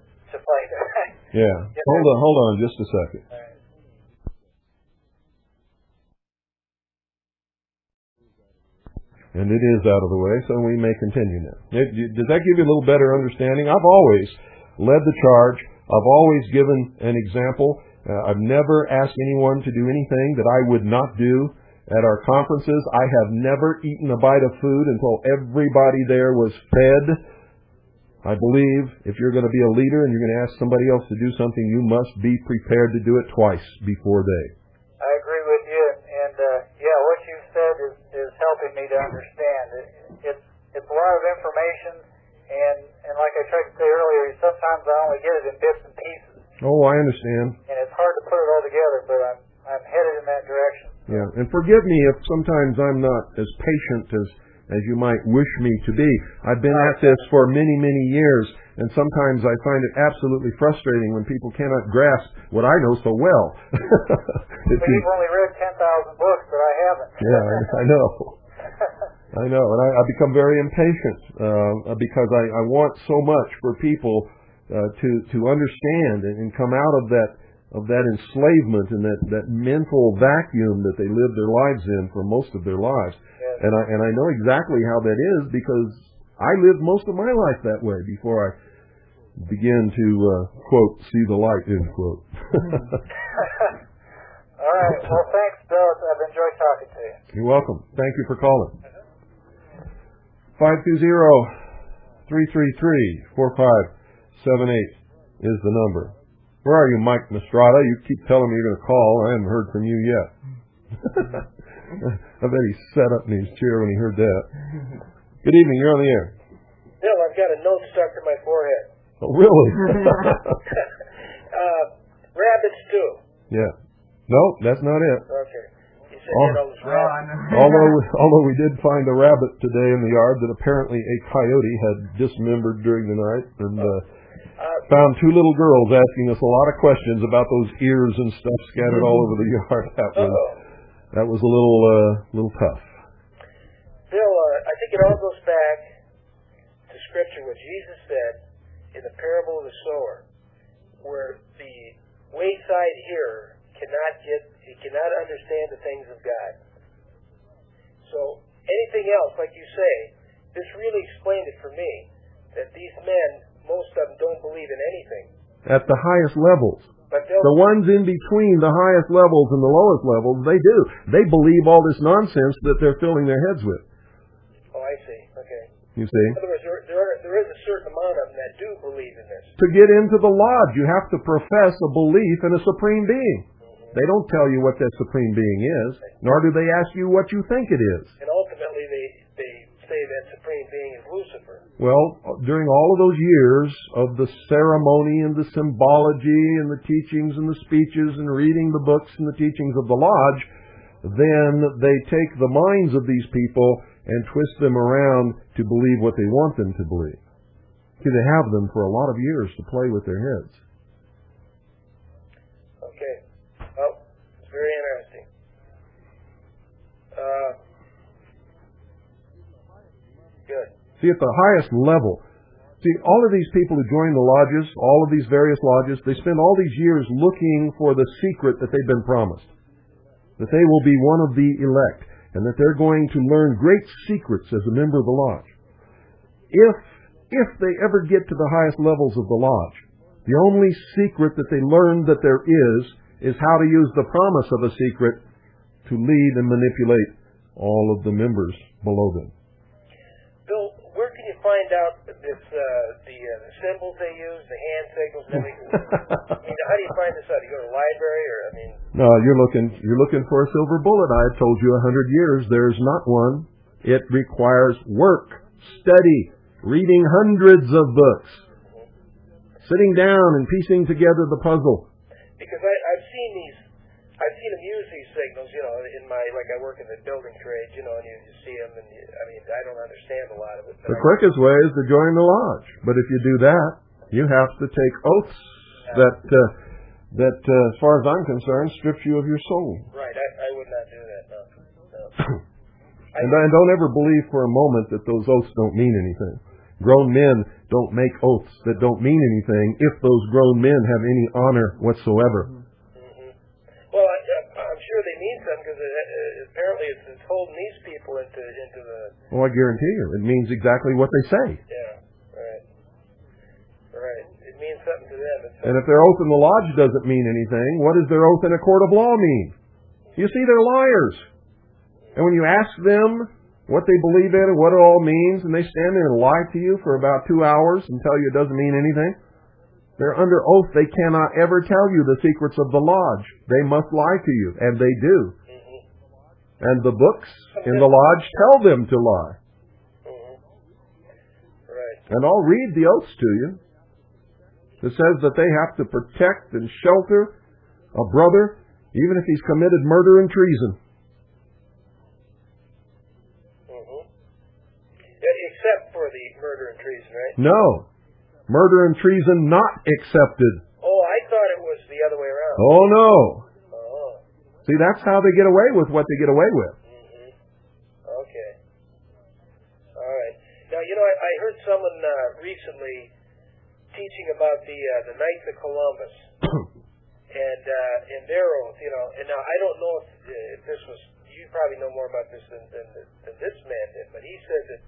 Yeah. Hold on just a second. All right. And it is out of the way, so we may continue now. Does that give you a little better understanding? I've always led the charge. I've always given an example. I've never asked anyone to do anything that I would not do at our conferences. I have never eaten a bite of food until everybody there was fed. I believe if you're going to be a leader and you're going to ask somebody else to do something, you must be prepared to do it twice before they. I agree with you, and what you've said is helping me to understand. It's a lot of information, and like I tried to say earlier, sometimes I only get it in bits and pieces. Oh, I understand. And it's hard to put it all together, but I'm headed in that direction. Yeah, and forgive me if sometimes I'm not as patient as you might wish me to be. I've been at this for many, many years, and sometimes I find it absolutely frustrating when people cannot grasp what I know so well. But you've only read 10,000 books, but I haven't. Yeah, I know. I know, and I become very impatient because I want so much for people to understand and come out of that enslavement and that mental vacuum that they live their lives in for most of their lives. Yes. And I know exactly how that is because I lived most of my life that way before I began to quote, see the light, end quote. All right. Well, thanks, Bill. I've enjoyed talking to you. You're welcome. Thank you for calling. 520-333-4578 is the number. Where are you, Mike Nostrada? You keep telling me you're going to call. I haven't heard from you yet. I bet he sat up in his chair when he heard that. Good evening. You're on the air. Bill, I've got a note stuck to my forehead. Oh, really? Rabbit stew. Yeah. No, that's not it. Okay. You said you know, although we did find a rabbit today in the yard that apparently a coyote had dismembered during the night, and found two little girls asking us a lot of questions about those ears and stuff scattered all over the yard. That was a little tough. Bill, I think it all goes back to Scripture, what Jesus said in the parable of the sower, where the wayside hearer cannot understand the things of God. So anything else, like you say, this really explained it for me, that these men, most of them don't believe in anything. At the highest levels. But the ones in between the highest levels and the lowest levels, they do. They believe all this nonsense that they're filling their heads with. Oh, I see. Okay. You see? In other words, there is a certain amount of them that do believe in this. To get into the lodge, you have to profess a belief in a supreme being. They don't tell you what that supreme being is, nor do they ask you what you think it is. And ultimately, they say that supreme being is Lucifer. Well, during all of those years of the ceremony and the symbology and the teachings and the speeches and reading the books and the teachings of the lodge, then they take the minds of these people and twist them around to believe what they want them to believe. See, they have them for a lot of years to play with their heads. Okay. Well, it's very interesting. Good. See, at the highest level, See, all of these people who join the lodges, all of these various lodges, they spend all these years looking for the secret that they've been promised. That they will be one of the elect, and that they're going to learn great secrets as a member of the lodge. If they ever get to the highest levels of the lodge, the only secret that they learn that there is how to use the promise of a secret to lead and manipulate all of the members below them. Bill, where can you find out this, the symbols they use, the hand signals, and everything? I mean, how do you find this out? You go to the library, or I mean? No, you're looking for a silver bullet. I have told you 100 years there's not one. It requires work, study, reading hundreds of books, sitting down and piecing together the puzzle. Because I've seen them use these signals, you know, in my, like I work in the building trade, you know, and you see them, and I mean, I don't understand a lot of it. The quickest way is to join the lodge. But if you do that, you have to take oaths that as far as I'm concerned, strips you of your soul. Right, I would not do that, no. And don't ever believe for a moment that those oaths don't mean anything. Grown men don't make oaths that don't mean anything if those grown men have any honor whatsoever. Mm-hmm. Well, I'm sure they mean something, because apparently it's holding these people into the... Oh, I guarantee you. It means exactly what they say. Yeah, right. Right. It means something to them. And if their oath in the lodge doesn't mean anything, what does their oath in a court of law mean? You see, they're liars. And when you ask them what they believe in and what it all means, and they stand there and lie to you for about 2 hours and tell you it doesn't mean anything, they're under oath. They cannot ever tell you the secrets of the lodge. They must lie to you, and they do. Mm-hmm. And the books in the lodge tell them to lie. Mm-hmm. Right. And I'll read the oaths to you. It says that they have to protect and shelter a brother, even if he's committed murder and treason. Except for the murder and treason, right? No. Murder and treason not accepted. Oh, I thought it was the other way around. Oh, no. Oh. See, that's how they get away with what they get away with. Mm-hmm. Okay. All right. Now, you know, I heard someone recently teaching about the Knights of Columbus and their oath, you know. And now, I don't know if this was, you probably know more about this than this man did, but he said that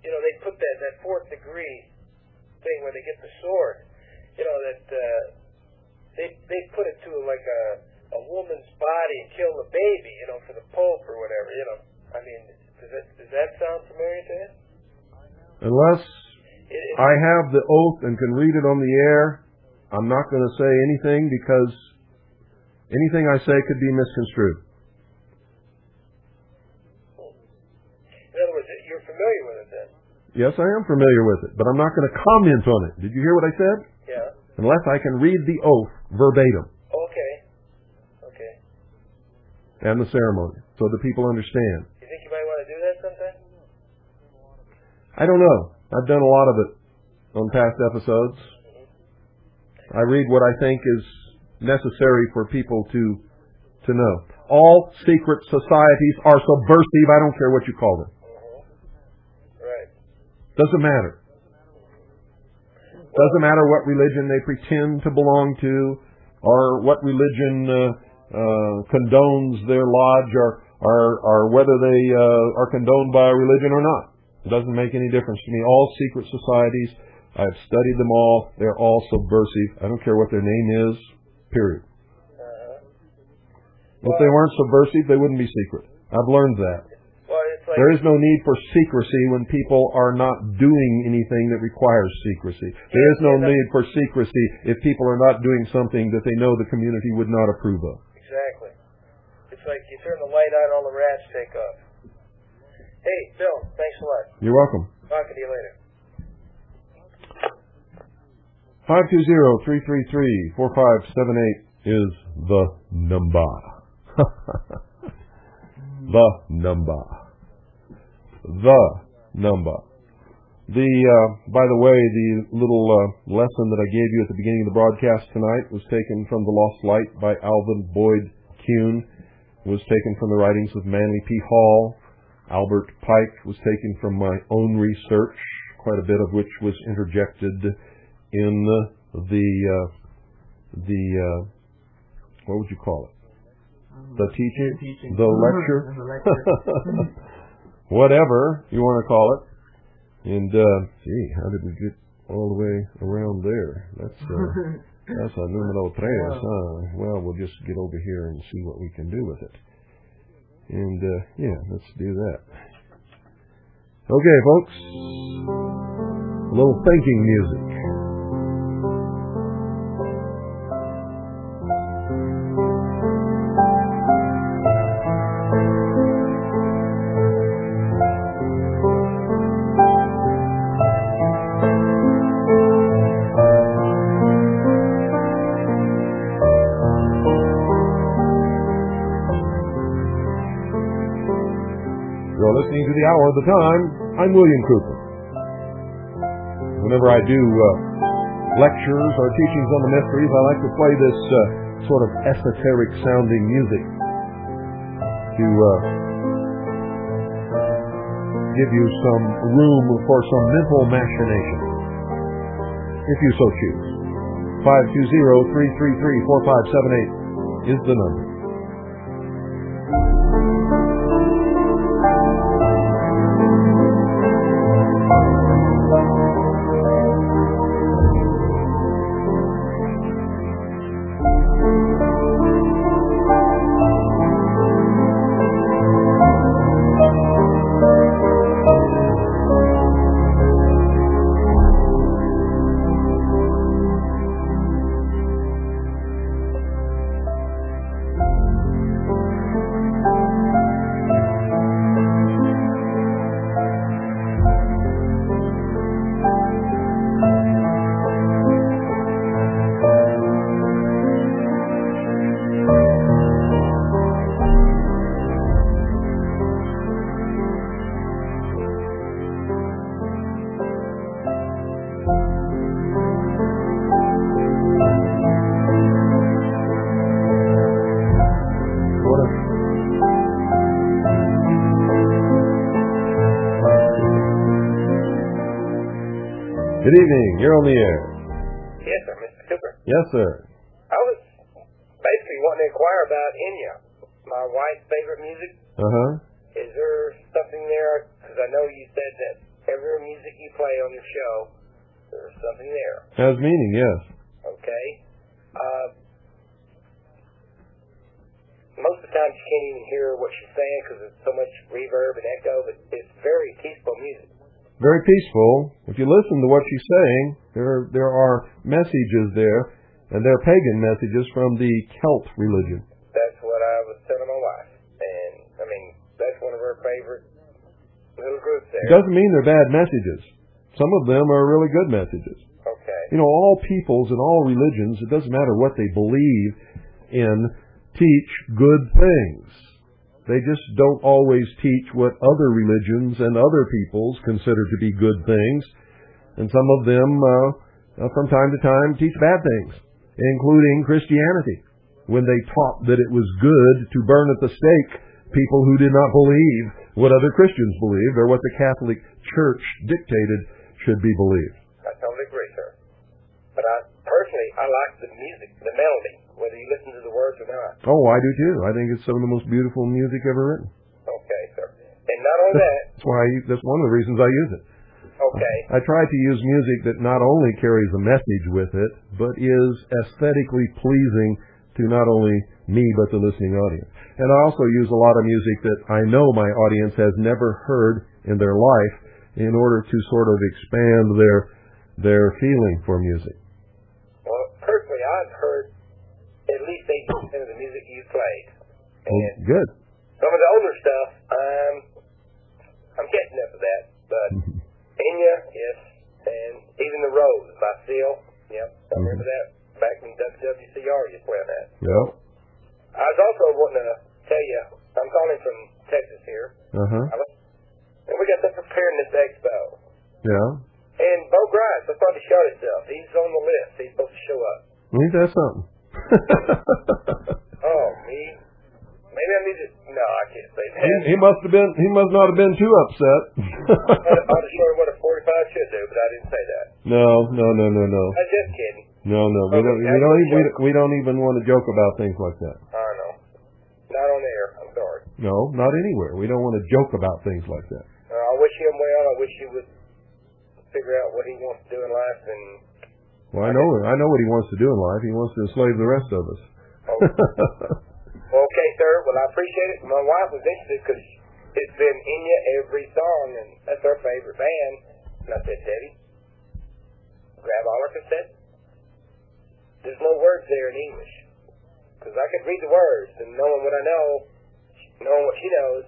you know, they put that fourth degree thing where they get the sword. You know, that they put it to like a woman's body and kill the baby, you know, for the Pope or whatever. You know, I mean, does that sound familiar to you? Unless I have the oath and can read it on the air, I'm not going to say anything, because anything I say could be misconstrued. In other words, you're familiar with it then? Yes, I am familiar with it, but I'm not going to comment on it. Did you hear what I said? Yeah. Unless I can read the oath verbatim. Okay. Okay. And the ceremony, so the people understand. You think you might want to do that sometime? I don't know. I've done a lot of it on past episodes. I read what I think is necessary for people to know. All secret societies are subversive. I don't care what you call them. Right. Doesn't matter. Doesn't matter what religion they pretend to belong to, or what religion condones their lodge, or whether they are condoned by a religion or not. It doesn't make any difference to me. All secret societies, I've studied them all. They're all subversive. I don't care what their name is, period. If they weren't subversive, they wouldn't be secret. I've learned that. Well, it's like, there is no need for secrecy when people are not doing anything that requires secrecy. There is no need for secrecy if people are not doing something that they know the community would not approve of. Exactly. It's like you turn the light on, all the rats take off. Hey, Bill, thanks a lot. You're welcome. Talking to you later. 520-333-4578 is the number. The number. By the way, the little lesson that I gave you at the beginning of the broadcast tonight was taken from The Lost Light by Alvin Boyd Kuhn. It was taken from the writings of Manly P. Hall. Albert Pike was taken from my own research, quite a bit of which was interjected in the what would you call it? The teaching? The lecture? Whatever you want to call it. And, how did we get all the way around there? That's a numero tres, huh? Well, we'll just get over here and see what we can do with it. And, let's do that. Okay, folks. A little thinking music. Listening to the Hour of the Time, I'm William Cooper. Whenever I do lectures or teachings on the mysteries, I like to play this sort of esoteric sounding music to give you some room for some mental machination, if you so choose. 520-333-4578 is the number. Good evening. You're on the air. Yes, sir, Mr. Cooper. Yes, sir. I was basically wanting to inquire about Enya, my wife's favorite music. Is there something there? Because I know you said that every music you play on your show, there's something there. Has meaning, yes. Okay. Most of the time you can't even hear what she's saying because there's so much reverb and echo, but it's very peaceful music. Very peaceful. If you listen to what she's saying, there are messages there, and they're pagan messages from the Celt religion. That's what I was telling my wife. And, I mean, that's one of her favorite little groups there. It doesn't mean they're bad messages. Some of them are really good messages. Okay. You know, all peoples and all religions, it doesn't matter what they believe in, teach good things. They just don't always teach what other religions and other peoples consider to be good things. And some of them, from time to time, teach bad things, including Christianity, when they taught that it was good to burn at the stake people who did not believe what other Christians believed or what the Catholic Church dictated should be believed. I totally agree, sir. But personally, I like the music, the melody, whether you listen to the words or not. Oh, I do too. I think it's some of the most beautiful music ever written. Okay, sir. And not only that... That's one of the reasons I use it. Okay. I try to use music that not only carries a message with it, but is aesthetically pleasing to not only me, but the listening audience. And I also use a lot of music that I know my audience has never heard in their life in order to sort of expand their feeling for music. Well, personally, I've heard at least 80% of the music you played. And good. Some of the older stuff, I'm catching up with that. But Enya, yes, and even The Rose by Seal, yep, I remember that back when WWCR you was playing that. Yep. I was also wanting to tell you, I'm calling from Texas here. And we got the Preparedness Expo. Yeah. And Bo Grimes, I thought he shot himself. He's on the list. He's supposed to show up. Ain't that something? Oh, me? Maybe I need to... No, I can't say that. He must not have been too upset. I'll just show him what a 45 should do, but I didn't say that. No. I'm just kidding. No. We don't even want to joke about things like that. I know. Not on air. I'm sorry. No, not anywhere. We don't want to joke about things like that. I wish him well. I wish he would figure out what he wants to do in life. And well, I know what he wants to do in life. He wants to enslave the rest of us. Okay, sir. Well, I appreciate it. My wife was interested because it's been Enya every song, and that's her favorite band. And I said, Debbie, grab all her cassettes. There's no words there in English. Because I could read the words, and knowing what I know, knowing what she knows,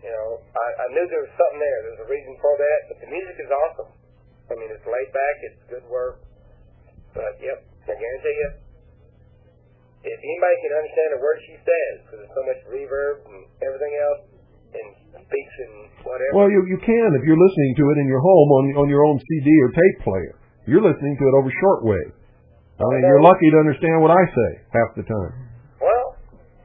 I knew there was something there. There's a reason for that, but the music is awesome. I mean, it's laid back, it's good work. But, yep, I guarantee you, if anybody can understand a word she says, because there's so much reverb and everything else, and speaks and whatever. Well, you can if you're listening to it in your home on your own CD or tape player. You're listening to it over shortwave. I mean, you're lucky to understand what I say half the time. Well,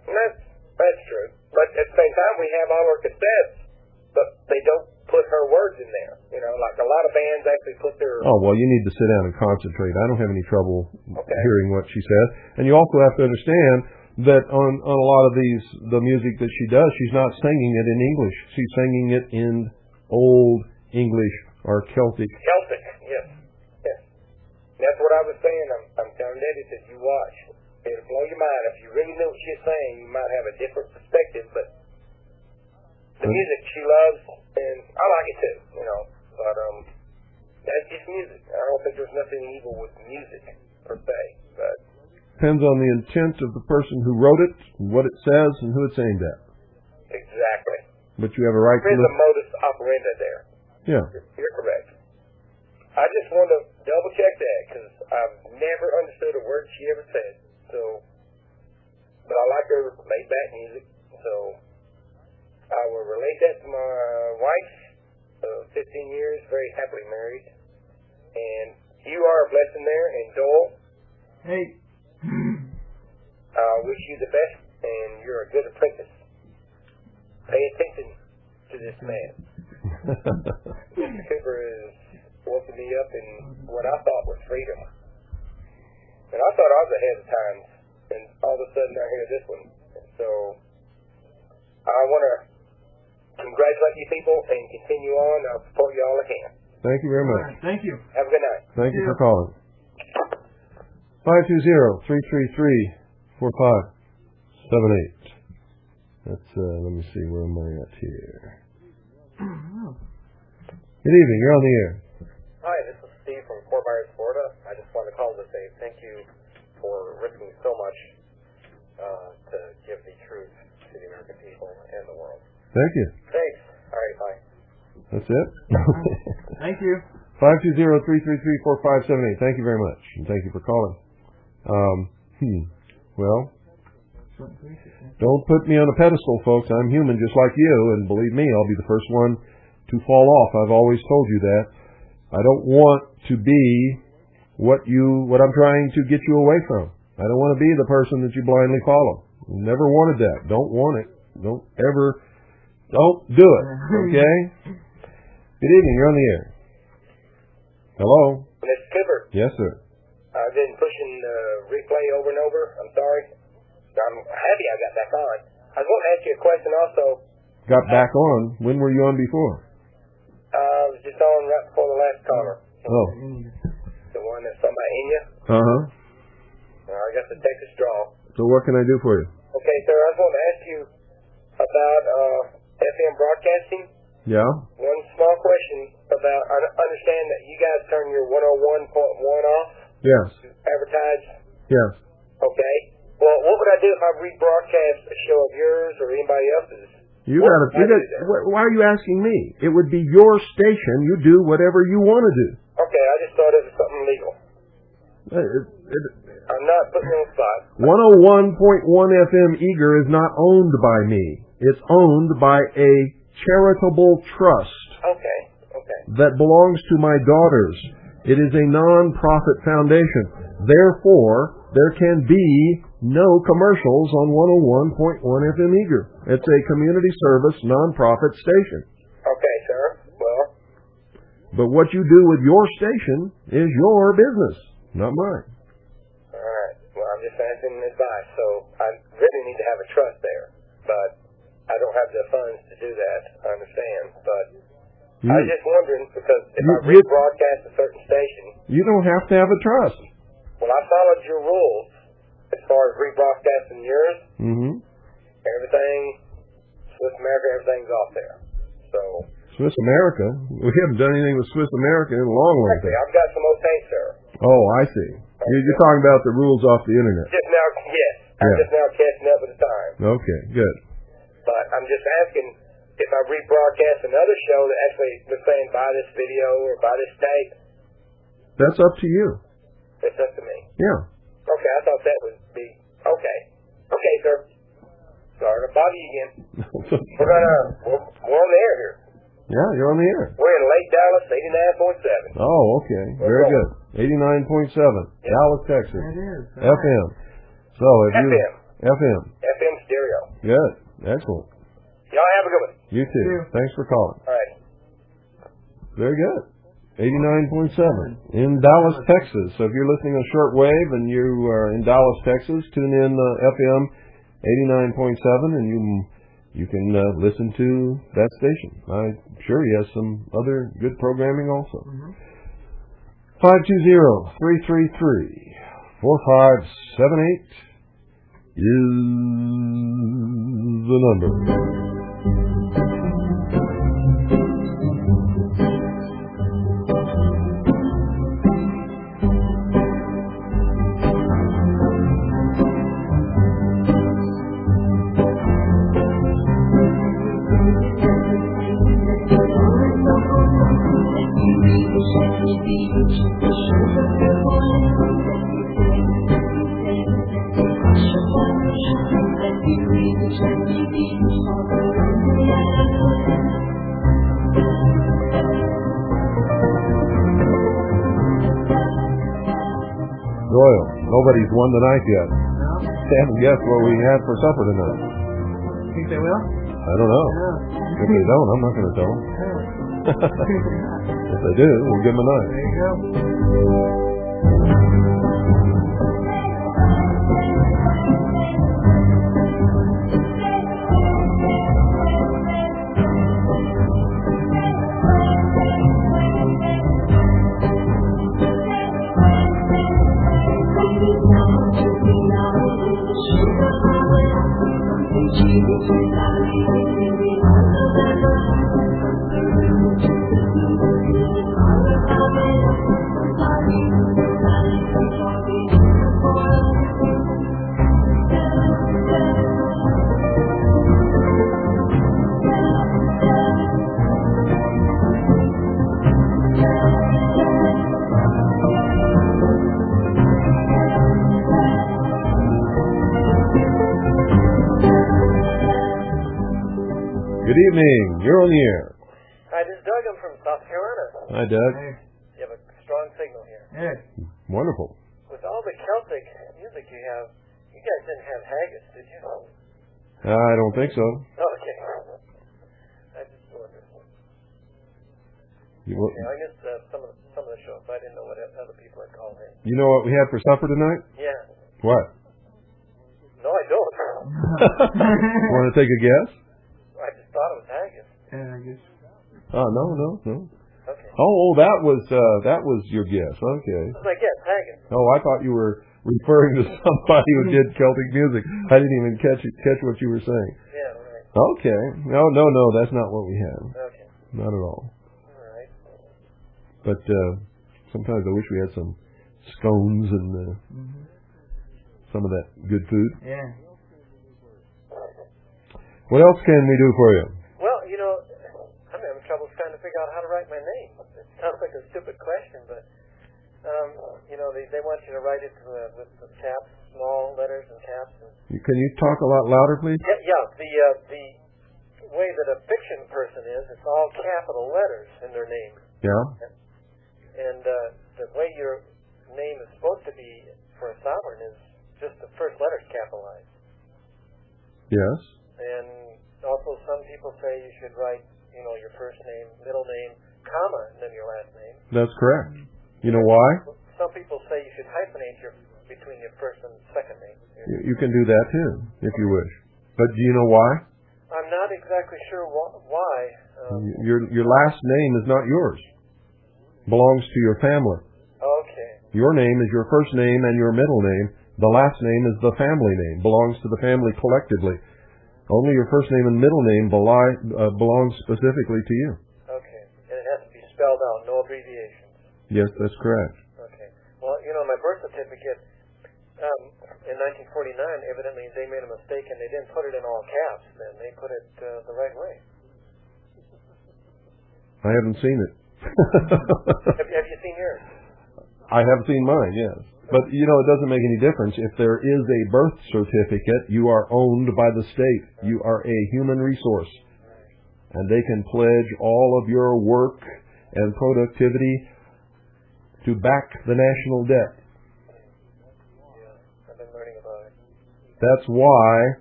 that's true. But at the same time, we have all our cassettes, but they don't put her words in there. Like a lot of bands actually put their... Oh, well, you need to sit down and concentrate. I don't have any trouble hearing what she says. And you also have to understand that on a lot of the music that she does, she's not singing it in English. She's singing it in Old English or Celtic. Celtic, yes. That's what I was saying. I'm telling Debbie that you watch. It'll blow your mind. If you really know what she's saying, you might have a different perspective, but the music she loves, and I like it too, But that's just music. I don't think there's nothing evil with music per se. But depends on the intent of the person who wrote it, what it says, and who it's aimed at. Exactly. But you have a right to... There's a modus operandi there. Yeah. You're correct. I just want to double check that because I've never understood a word she ever said. But I like her laid back music, so I will relate that to my wife of 15 years, very happily married. And you are a blessing there, and Joel. Hey. I wish you the best, and you're a good apprentice. Pay attention to this man. Mr. Cooper is woken me up in what I thought was freedom. And I thought I was ahead of times, and all of a sudden I hear this one. And so I want to congratulate you people and continue on. I'll support you all I can. Thank you very much. Right, thank you. Have a good night. Thank you for calling. 520-333-4578. That's, let me see, where am I at here? Good evening, you're on the air. Hi, this is Steve from Fort Myers, Florida. I just wanted to call to say thank you for risking so much to give the truth to the American people and the world. Thank you. Thanks. All right, bye. That's it? Thank you. 520-333-4578. Thank you very much, and thank you for calling. Well, don't put me on a pedestal, folks. I'm human just like you, and believe me, I'll be the first one to fall off. I've always told you that. I don't want to be what I'm trying to get you away from. I don't want to be the person that you blindly follow. Never wanted that. Don't want it. Don't do it. Okay? Good evening. You're on the air. Hello? Mr. Cooper. Yes, sir. I've been pushing replay over and over. I'm sorry. I'm happy I got back on. I was going to ask you a question also. Got back on? When were you on before? I was just on right before the last caller. Oh. The one that's talking about Enya. Uh-huh. I got the Texas draw. So what can I do for you? Okay, sir. I was going to ask you about FM broadcasting. Yeah? One small question about, I understand that you guys turn your 101.1 off. Yes. To advertise. Yes. Okay. Well, what would I do if I rebroadcast a show of yours or anybody else's? Why are you asking me? It would be your station. You do whatever you want to do. Okay, I just thought it was something legal. I'm not putting you on the spot. 101.1 FM Eager is not owned by me. It's owned by a charitable trust. Okay. That belongs to my daughters. It is a non-profit foundation. Therefore, there can be no commercials on 101.1 FM Eager. It's a community service non-profit station. Okay, sir. Well, But what you do with your station is your business, not mine. All right. Well, I'm just asking advice. So I really need to have a trust there, but I don't have the funds to do that. I understand, but I was just wondering, because if I rebroadcast a certain station... You don't have to have a trust. Well, I followed your rules as far as rebroadcasting yours. Mm-hmm. Everything, Swiss America, everything's off there. So... Swiss America? We haven't done anything with Swiss America in a long time. I've got some okay, sir. Oh, I see. You're talking about the rules off the internet. Just now, yes. I'm just now catching up with the time. Okay, good. But I'm just asking if I rebroadcast another show that actually was saying buy this video or buy this tape. That's up to you. It's up to me. Yeah. Okay, I thought that would be okay. Okay, sir. Sorry to bother you again. We're on the air here. Yeah, you're on the air. We're in Lake Dallas, 89.7. Oh, okay. Very good. 89.7. Yep. Dallas, Texas. It is. FM. So if FM. FM. FM stereo. Good. Excellent. Y'all have a good one. You too. Thanks for calling. All right. Very good. 89.7 in Dallas, Texas. So if you're listening on shortwave and you are in Dallas, Texas, tune in FM 89.7 and you can listen to that station. I'm sure he has some other good programming also. 520-333-4578 is the number. Royal, nobody's won tonight yet. No. They haven't guessed what we had for supper tonight. Think they will? I don't know. Yeah. If they don't, I'm not going to tell them. If they do, we'll give them a night. There you go. Good evening. You're on the air. Hi, this is Doug. I'm from South Carolina. Hi, Doug. Hey. You have a strong signal here. Yeah. Wonderful. With all the Celtic music you have, you guys didn't have haggis, did you? I don't think so. Okay. I just wondered. I missed some of the shows. I didn't know what other people had called in. You know what we had for supper tonight? Yeah. What? No, I don't. Want to take a guess? I just thought it was haggis. Yeah, I guess. Oh, no. Okay. Oh, that was your guess. Okay. That's my guess, haggis. Oh, I thought you were referring to somebody who did Celtic music. I didn't even catch what you were saying. Yeah, right. Okay. No, that's not what we have. Okay. Not at all. All right. But sometimes I wish we had some scones and some of that good food. Yeah. What else can we do for you? Well, I'm having trouble trying to figure out how to write my name. It sounds like a stupid question, but they want you to write it with the caps, small letters and caps. Can you talk a lot louder, please? Yeah. The way that a fiction person is, it's all capital letters in their name. Yeah. And the way your name is supposed to be for a sovereign is just the first letters capitalized. Yes. And also some people say you should write, your first name, middle name, comma, and then your last name. That's correct. You know why? Some people say you should hyphenate between your first and second name. You can do that too, if you wish. But do you know why? I'm not exactly sure why. Your last name is not yours. Belongs to your family. Okay. Your name is your first name and your middle name. The last name is the family name. Belongs to the family collectively. Only your first name and middle name belongs specifically to you. Okay. And it has to be spelled out, no abbreviations. Yes, that's correct. Okay. Well, my birth certificate, in 1949, evidently they made a mistake and they didn't put it in all caps. Then they put it the right way. I haven't seen it. Have you seen yours? I have seen mine, yes. But, it doesn't make any difference. If there is a birth certificate, you are owned by the state. You are a human resource. And they can pledge all of your work and productivity to back the national debt. Yeah, I've been learning about it. That's why,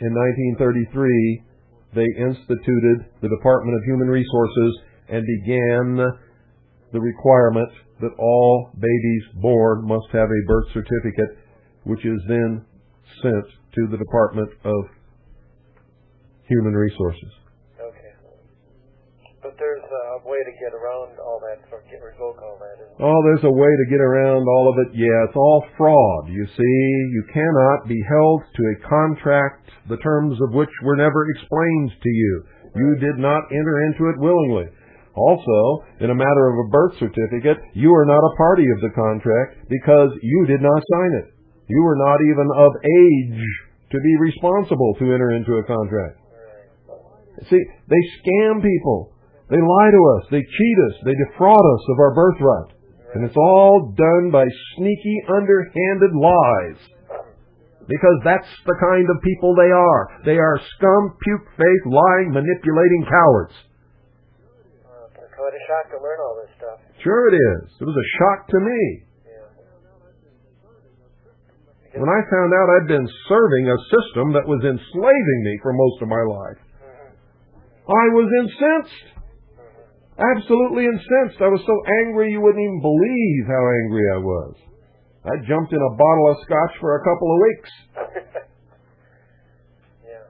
in 1933, they instituted the Department of Human Resources and began the requirement that all babies born must have a birth certificate, which is then sent to the Department of Human Resources. Okay. But there's a way to get around all that, or revoke all that, isn't there? Oh, there's a way to get around all of it. Yeah, it's all fraud, you see. You cannot be held to a contract, the terms of which were never explained to you. You did not enter into it willingly. Also, in a matter of a birth certificate, you are not a party of the contract because you did not sign it. You were not even of age to be responsible to enter into a contract. See, they scam people. They lie to us. They cheat us. They defraud us of our birthright. And it's all done by sneaky, underhanded lies. Because that's the kind of people they are. They are scum, puke-faced, lying, manipulating cowards. It's quite a shock to learn all this stuff. Sure it is. It was a shock to me. Yeah. When I found out I'd been serving a system that was enslaving me for most of my life, I was incensed. Absolutely incensed. I was so angry you wouldn't even believe how angry I was. I jumped in a bottle of scotch for a couple of weeks. Yeah.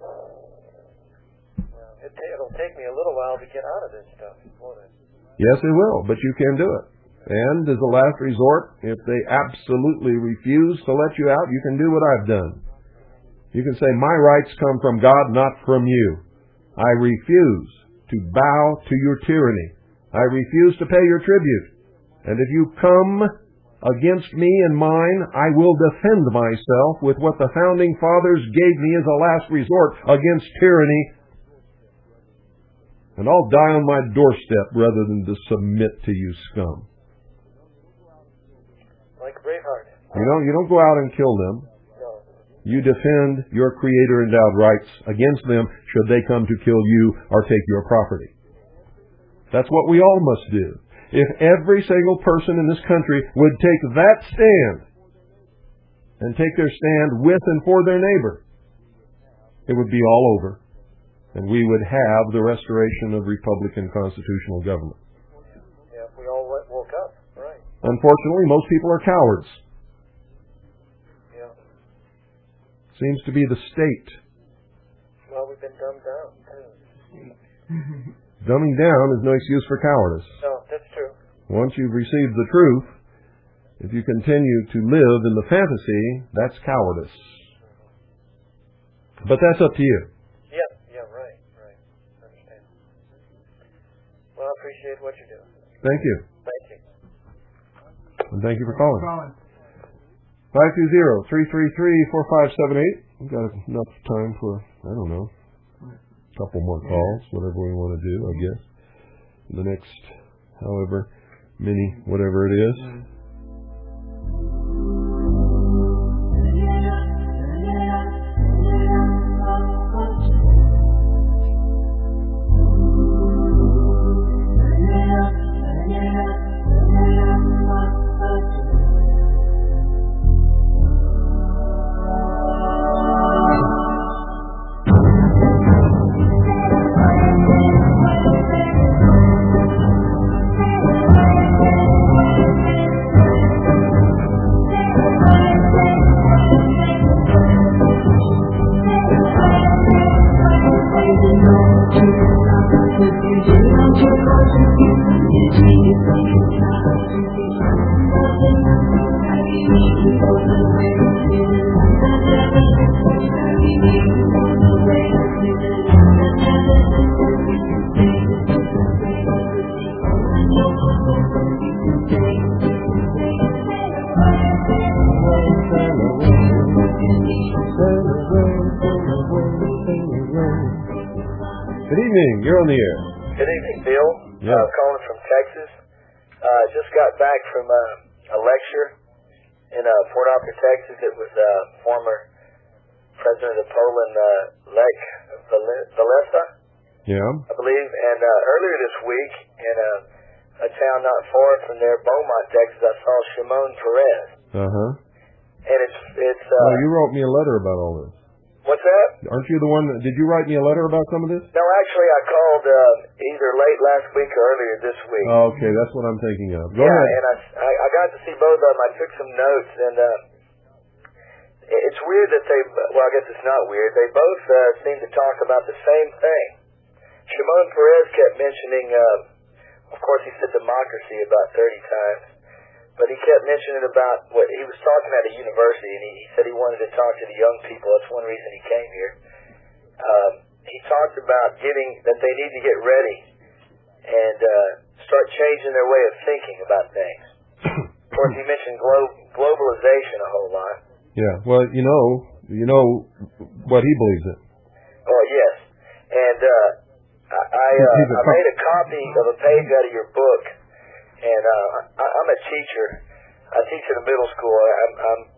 Well, it'll take me a little while to get out of this stuff, won't it? Yes, it will, but you can do it. And as a last resort, if they absolutely refuse to let you out, you can do what I've done. You can say, my rights come from God, not from you. I refuse to bow to your tyranny. I refuse to pay your tribute. And if you come against me and mine, I will defend myself with what the Founding Fathers gave me as a last resort against tyranny. And I'll die on my doorstep rather than to submit to you scum. Like Braveheart. You don't go out and kill them. No. You defend your Creator-endowed rights against them should they come to kill you or take your property. That's what we all must do. If every single person in this country would take that stand and take their stand with and for their neighbor, it would be all over. And we would have the restoration of Republican constitutional government. Yeah, if we all woke up, right. Unfortunately, most people are cowards. Yeah. Seems to be the state. Well, we've been dumbed down, too. Dumbing down is no excuse for cowardice. No, that's true. Once you've received the truth, if you continue to live in the fantasy, that's cowardice. But that's up to you. Yeah, right. I understand. Well, I appreciate what you do. Thank you. Thank you. And thank you for calling. 520-333-4578. We've got enough time for, I don't know, a couple more calls, whatever we want to do, I guess. The next, however many, whatever it is. evening. You're on the air. Good evening, Bill. Yeah. Calling from Texas. Just got back from a lecture in Port Arthur, Texas. It was former President of Poland, Lech Walesa, I believe. And earlier this week, in a town not far from there, Beaumont, Texas, I saw Shimon Peres. And it's you wrote me a letter about all this. What's that? Aren't you the one did you write me a letter about some of this? No, actually, I called either late last week or earlier this week. Oh, okay, that's what I'm thinking of. Go ahead. And I got to see both of them. I took some notes, and it's weird that well, I guess it's not weird. They both seem to talk about the same thing. Shimon Peres kept mentioning, of course, he said democracy about 30 times. But he kept mentioning about what he was talking at a university, and he said he wanted to talk to the young people. That's one reason he came here. He talked about that they need to get ready and start changing their way of thinking about things. Of course, he mentioned globalization a whole lot. Yeah, well, you know what he believes in. Oh, yes. And I made a copy of a page out of your book. And I'm a teacher. I teach at a middle school. I'm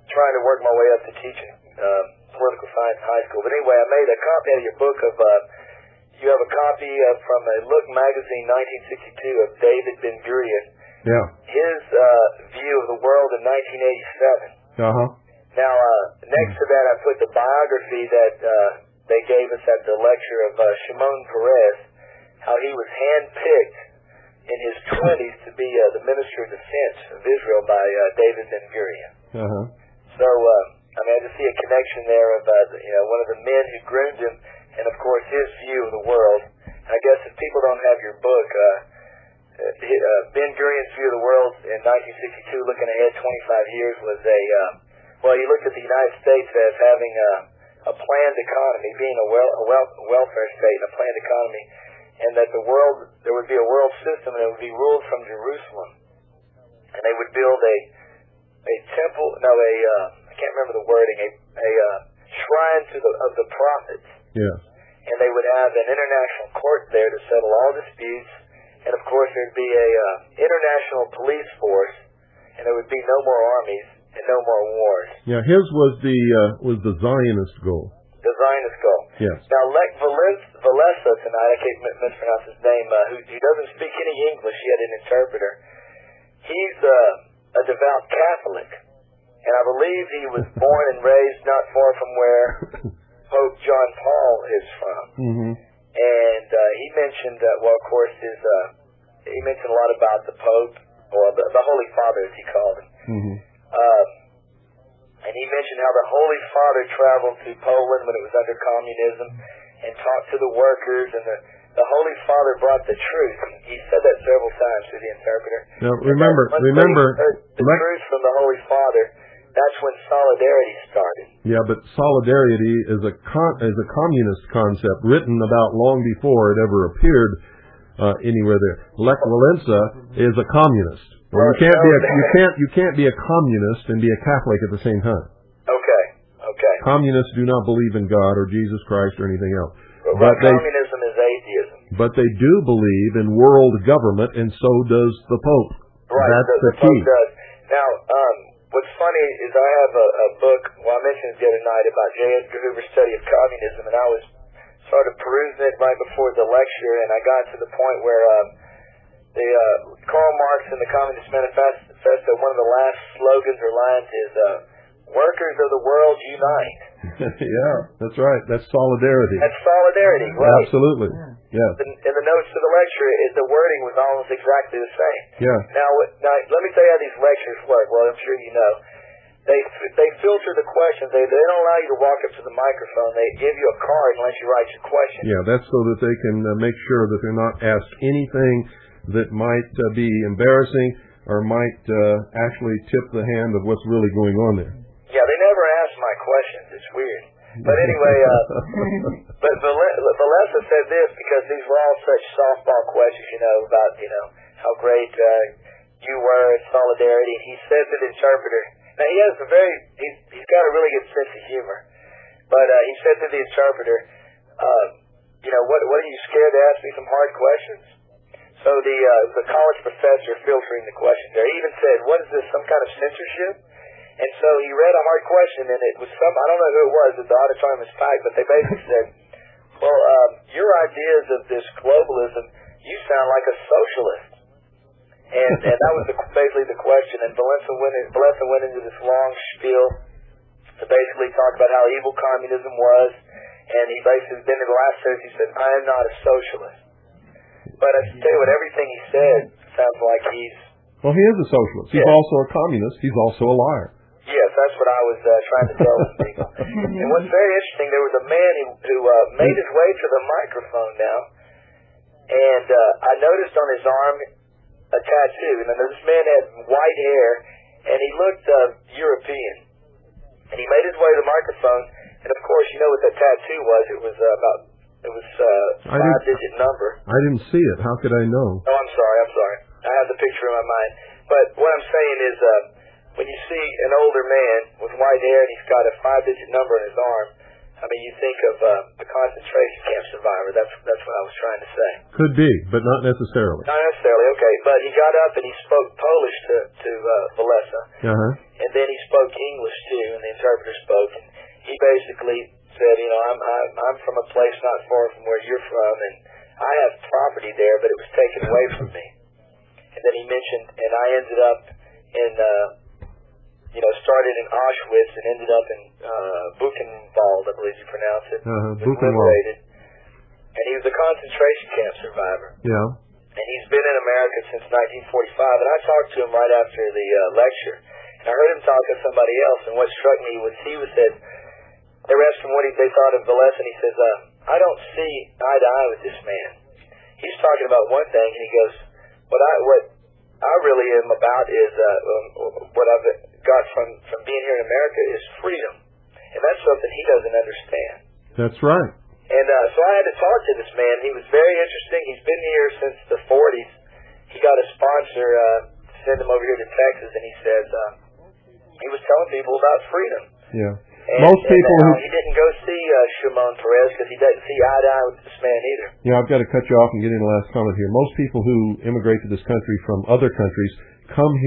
trying to work my way up to teaching political science in high school. But anyway, I made a copy of your book you have a copy from a Look magazine, 1962, of David Ben-Gurion. Yeah. His view of the world in 1987. Now, next to that, I put the biography that they gave us at the lecture of Shimon Peres, how he was handpicked in his 20s to be the Minister of Defense of Israel by David Ben-Gurion. So, I just see a connection there of one of the men who groomed him, and of course his view of the world. And I guess if people don't have your book, Ben-Gurion's view of the world in 1962, looking ahead 25 years, was he looked at the United States as having a planned economy, being a welfare state and a planned economy, and that there would be a world system, and it would be ruled from Jerusalem. And they would build a temple, I can't remember the wording, a shrine of the prophets. Yeah. And they would have an international court there to settle all disputes, and of course there'd be a international police force, and there would be no more armies and no more wars. Yeah, his was the Zionist goal. The Zionist goal. Yes. Now, Lech Walesa tonight, I can't mispronounce his name, who doesn't speak any English, yet an interpreter. He's a devout Catholic, and I believe he was born and raised not far from where Pope John Paul is from. And he mentioned, of course, he mentioned a lot about the Pope, or the Holy Father, as he called him. And he mentioned how the Holy Father traveled to Poland when it was under communism and talked to the workers, and the Holy Father brought the truth. He said that several times to the interpreter. Now, remember, the truth from the Holy Father, that's when solidarity started. Yeah, but solidarity is a communist concept written about long before it ever appeared anywhere there. Lech Walesa is a communist. Well, you can't be a communist and be a Catholic at the same time. Okay. Communists do not believe in God or Jesus Christ or anything else. But communism is atheism. But they do believe in world government, and so does the Pope. Right, that's the key. Pope does. Now, what's funny is I have a book, I mentioned it the other night, about J. Edgar Hoover's study of communism, and I was sort of perusing it right before the lecture, and I got to the point where Karl Marx in the Communist Manifesto, one of the last slogans or lines is, workers of the world unite. Yeah, that's right. That's solidarity. That's solidarity, right? Absolutely. Yeah. In the notes to the lecture, the wording was almost exactly the same. Yeah. Now, let me tell you how these lectures work. Well, I'm sure you know. They filter the questions. They don't allow you to walk up to the microphone. They give you a card and let you write your question. Yeah, that's so that they can make sure that they're not asked anything that might be embarrassing or might actually tip the hand of what's really going on there. Yeah, they never ask my questions. It's weird. But anyway, but Walesa said this, because these were all such softball questions, about, how great you were in solidarity. He said to the interpreter, now he has he's got a really good sense of humor, but he said to the interpreter, what are you scared to ask me some hard questions? So the college professor filtering the questions there, he even said, what is this, some kind of censorship? And so he read a hard question, and it was I don't know who it was, at the auditorium was packed, but they basically said, well, your ideas of this globalism, you sound like a socialist. And that was basically the question. And Valesa went into this long spiel to basically talk about how evil communism was. And he basically, then in the last sentence, he said, I am not a socialist. But I tell you what, everything he said sounds like he's... Well, he is a socialist. He's also a communist. He's also a liar. Yes, that's what I was trying to tell these people. And what's very interesting, there was a man who made his way to the microphone now, and I noticed on his arm a tattoo. And this man had white hair, and he looked European. And he made his way to the microphone, and of course, you know what that tattoo was. It was a 5-digit number. I didn't see it. How could I know? Oh, I'm sorry. I have the picture in my mind. But what I'm saying is, when you see an older man with white hair and he's got a 5-digit number in his arm, I mean, you think of a concentration camp survivor. That's what I was trying to say. Could be, but not necessarily. Not necessarily, okay. But he got up and he spoke Polish to Valesa. Uh-huh. And then he spoke English, too, and the interpreter spoke. And he basically said, I'm from a place not far from where you're from, and I have property there, but it was taken away from me. And then he mentioned, and I ended up in... started in Auschwitz and ended up in Buchenwald, I believe you pronounce it. Buchenwald. And he was a concentration camp survivor. Yeah. And he's been in America since 1945. And I talked to him right after the lecture. And I heard him talk to somebody else. And what struck me was they were asking what they thought of Valesa, and he says, I don't see eye to eye with this man. He's talking about one thing, and he goes, what I really am about is what I've got from being here in America is freedom. And that's something he doesn't understand. That's right. And so I had to talk to this man. He was very interesting. He's been here since the 40s. He got a sponsor to send him over here to Texas, and he says he was telling people about freedom. Yeah. And, most people who... He didn't go see Shimon Peres because he doesn't see eye to eye with this man either. Yeah, I've got to cut you off and get in the last comment here. Most people who immigrate to this country from other countries come here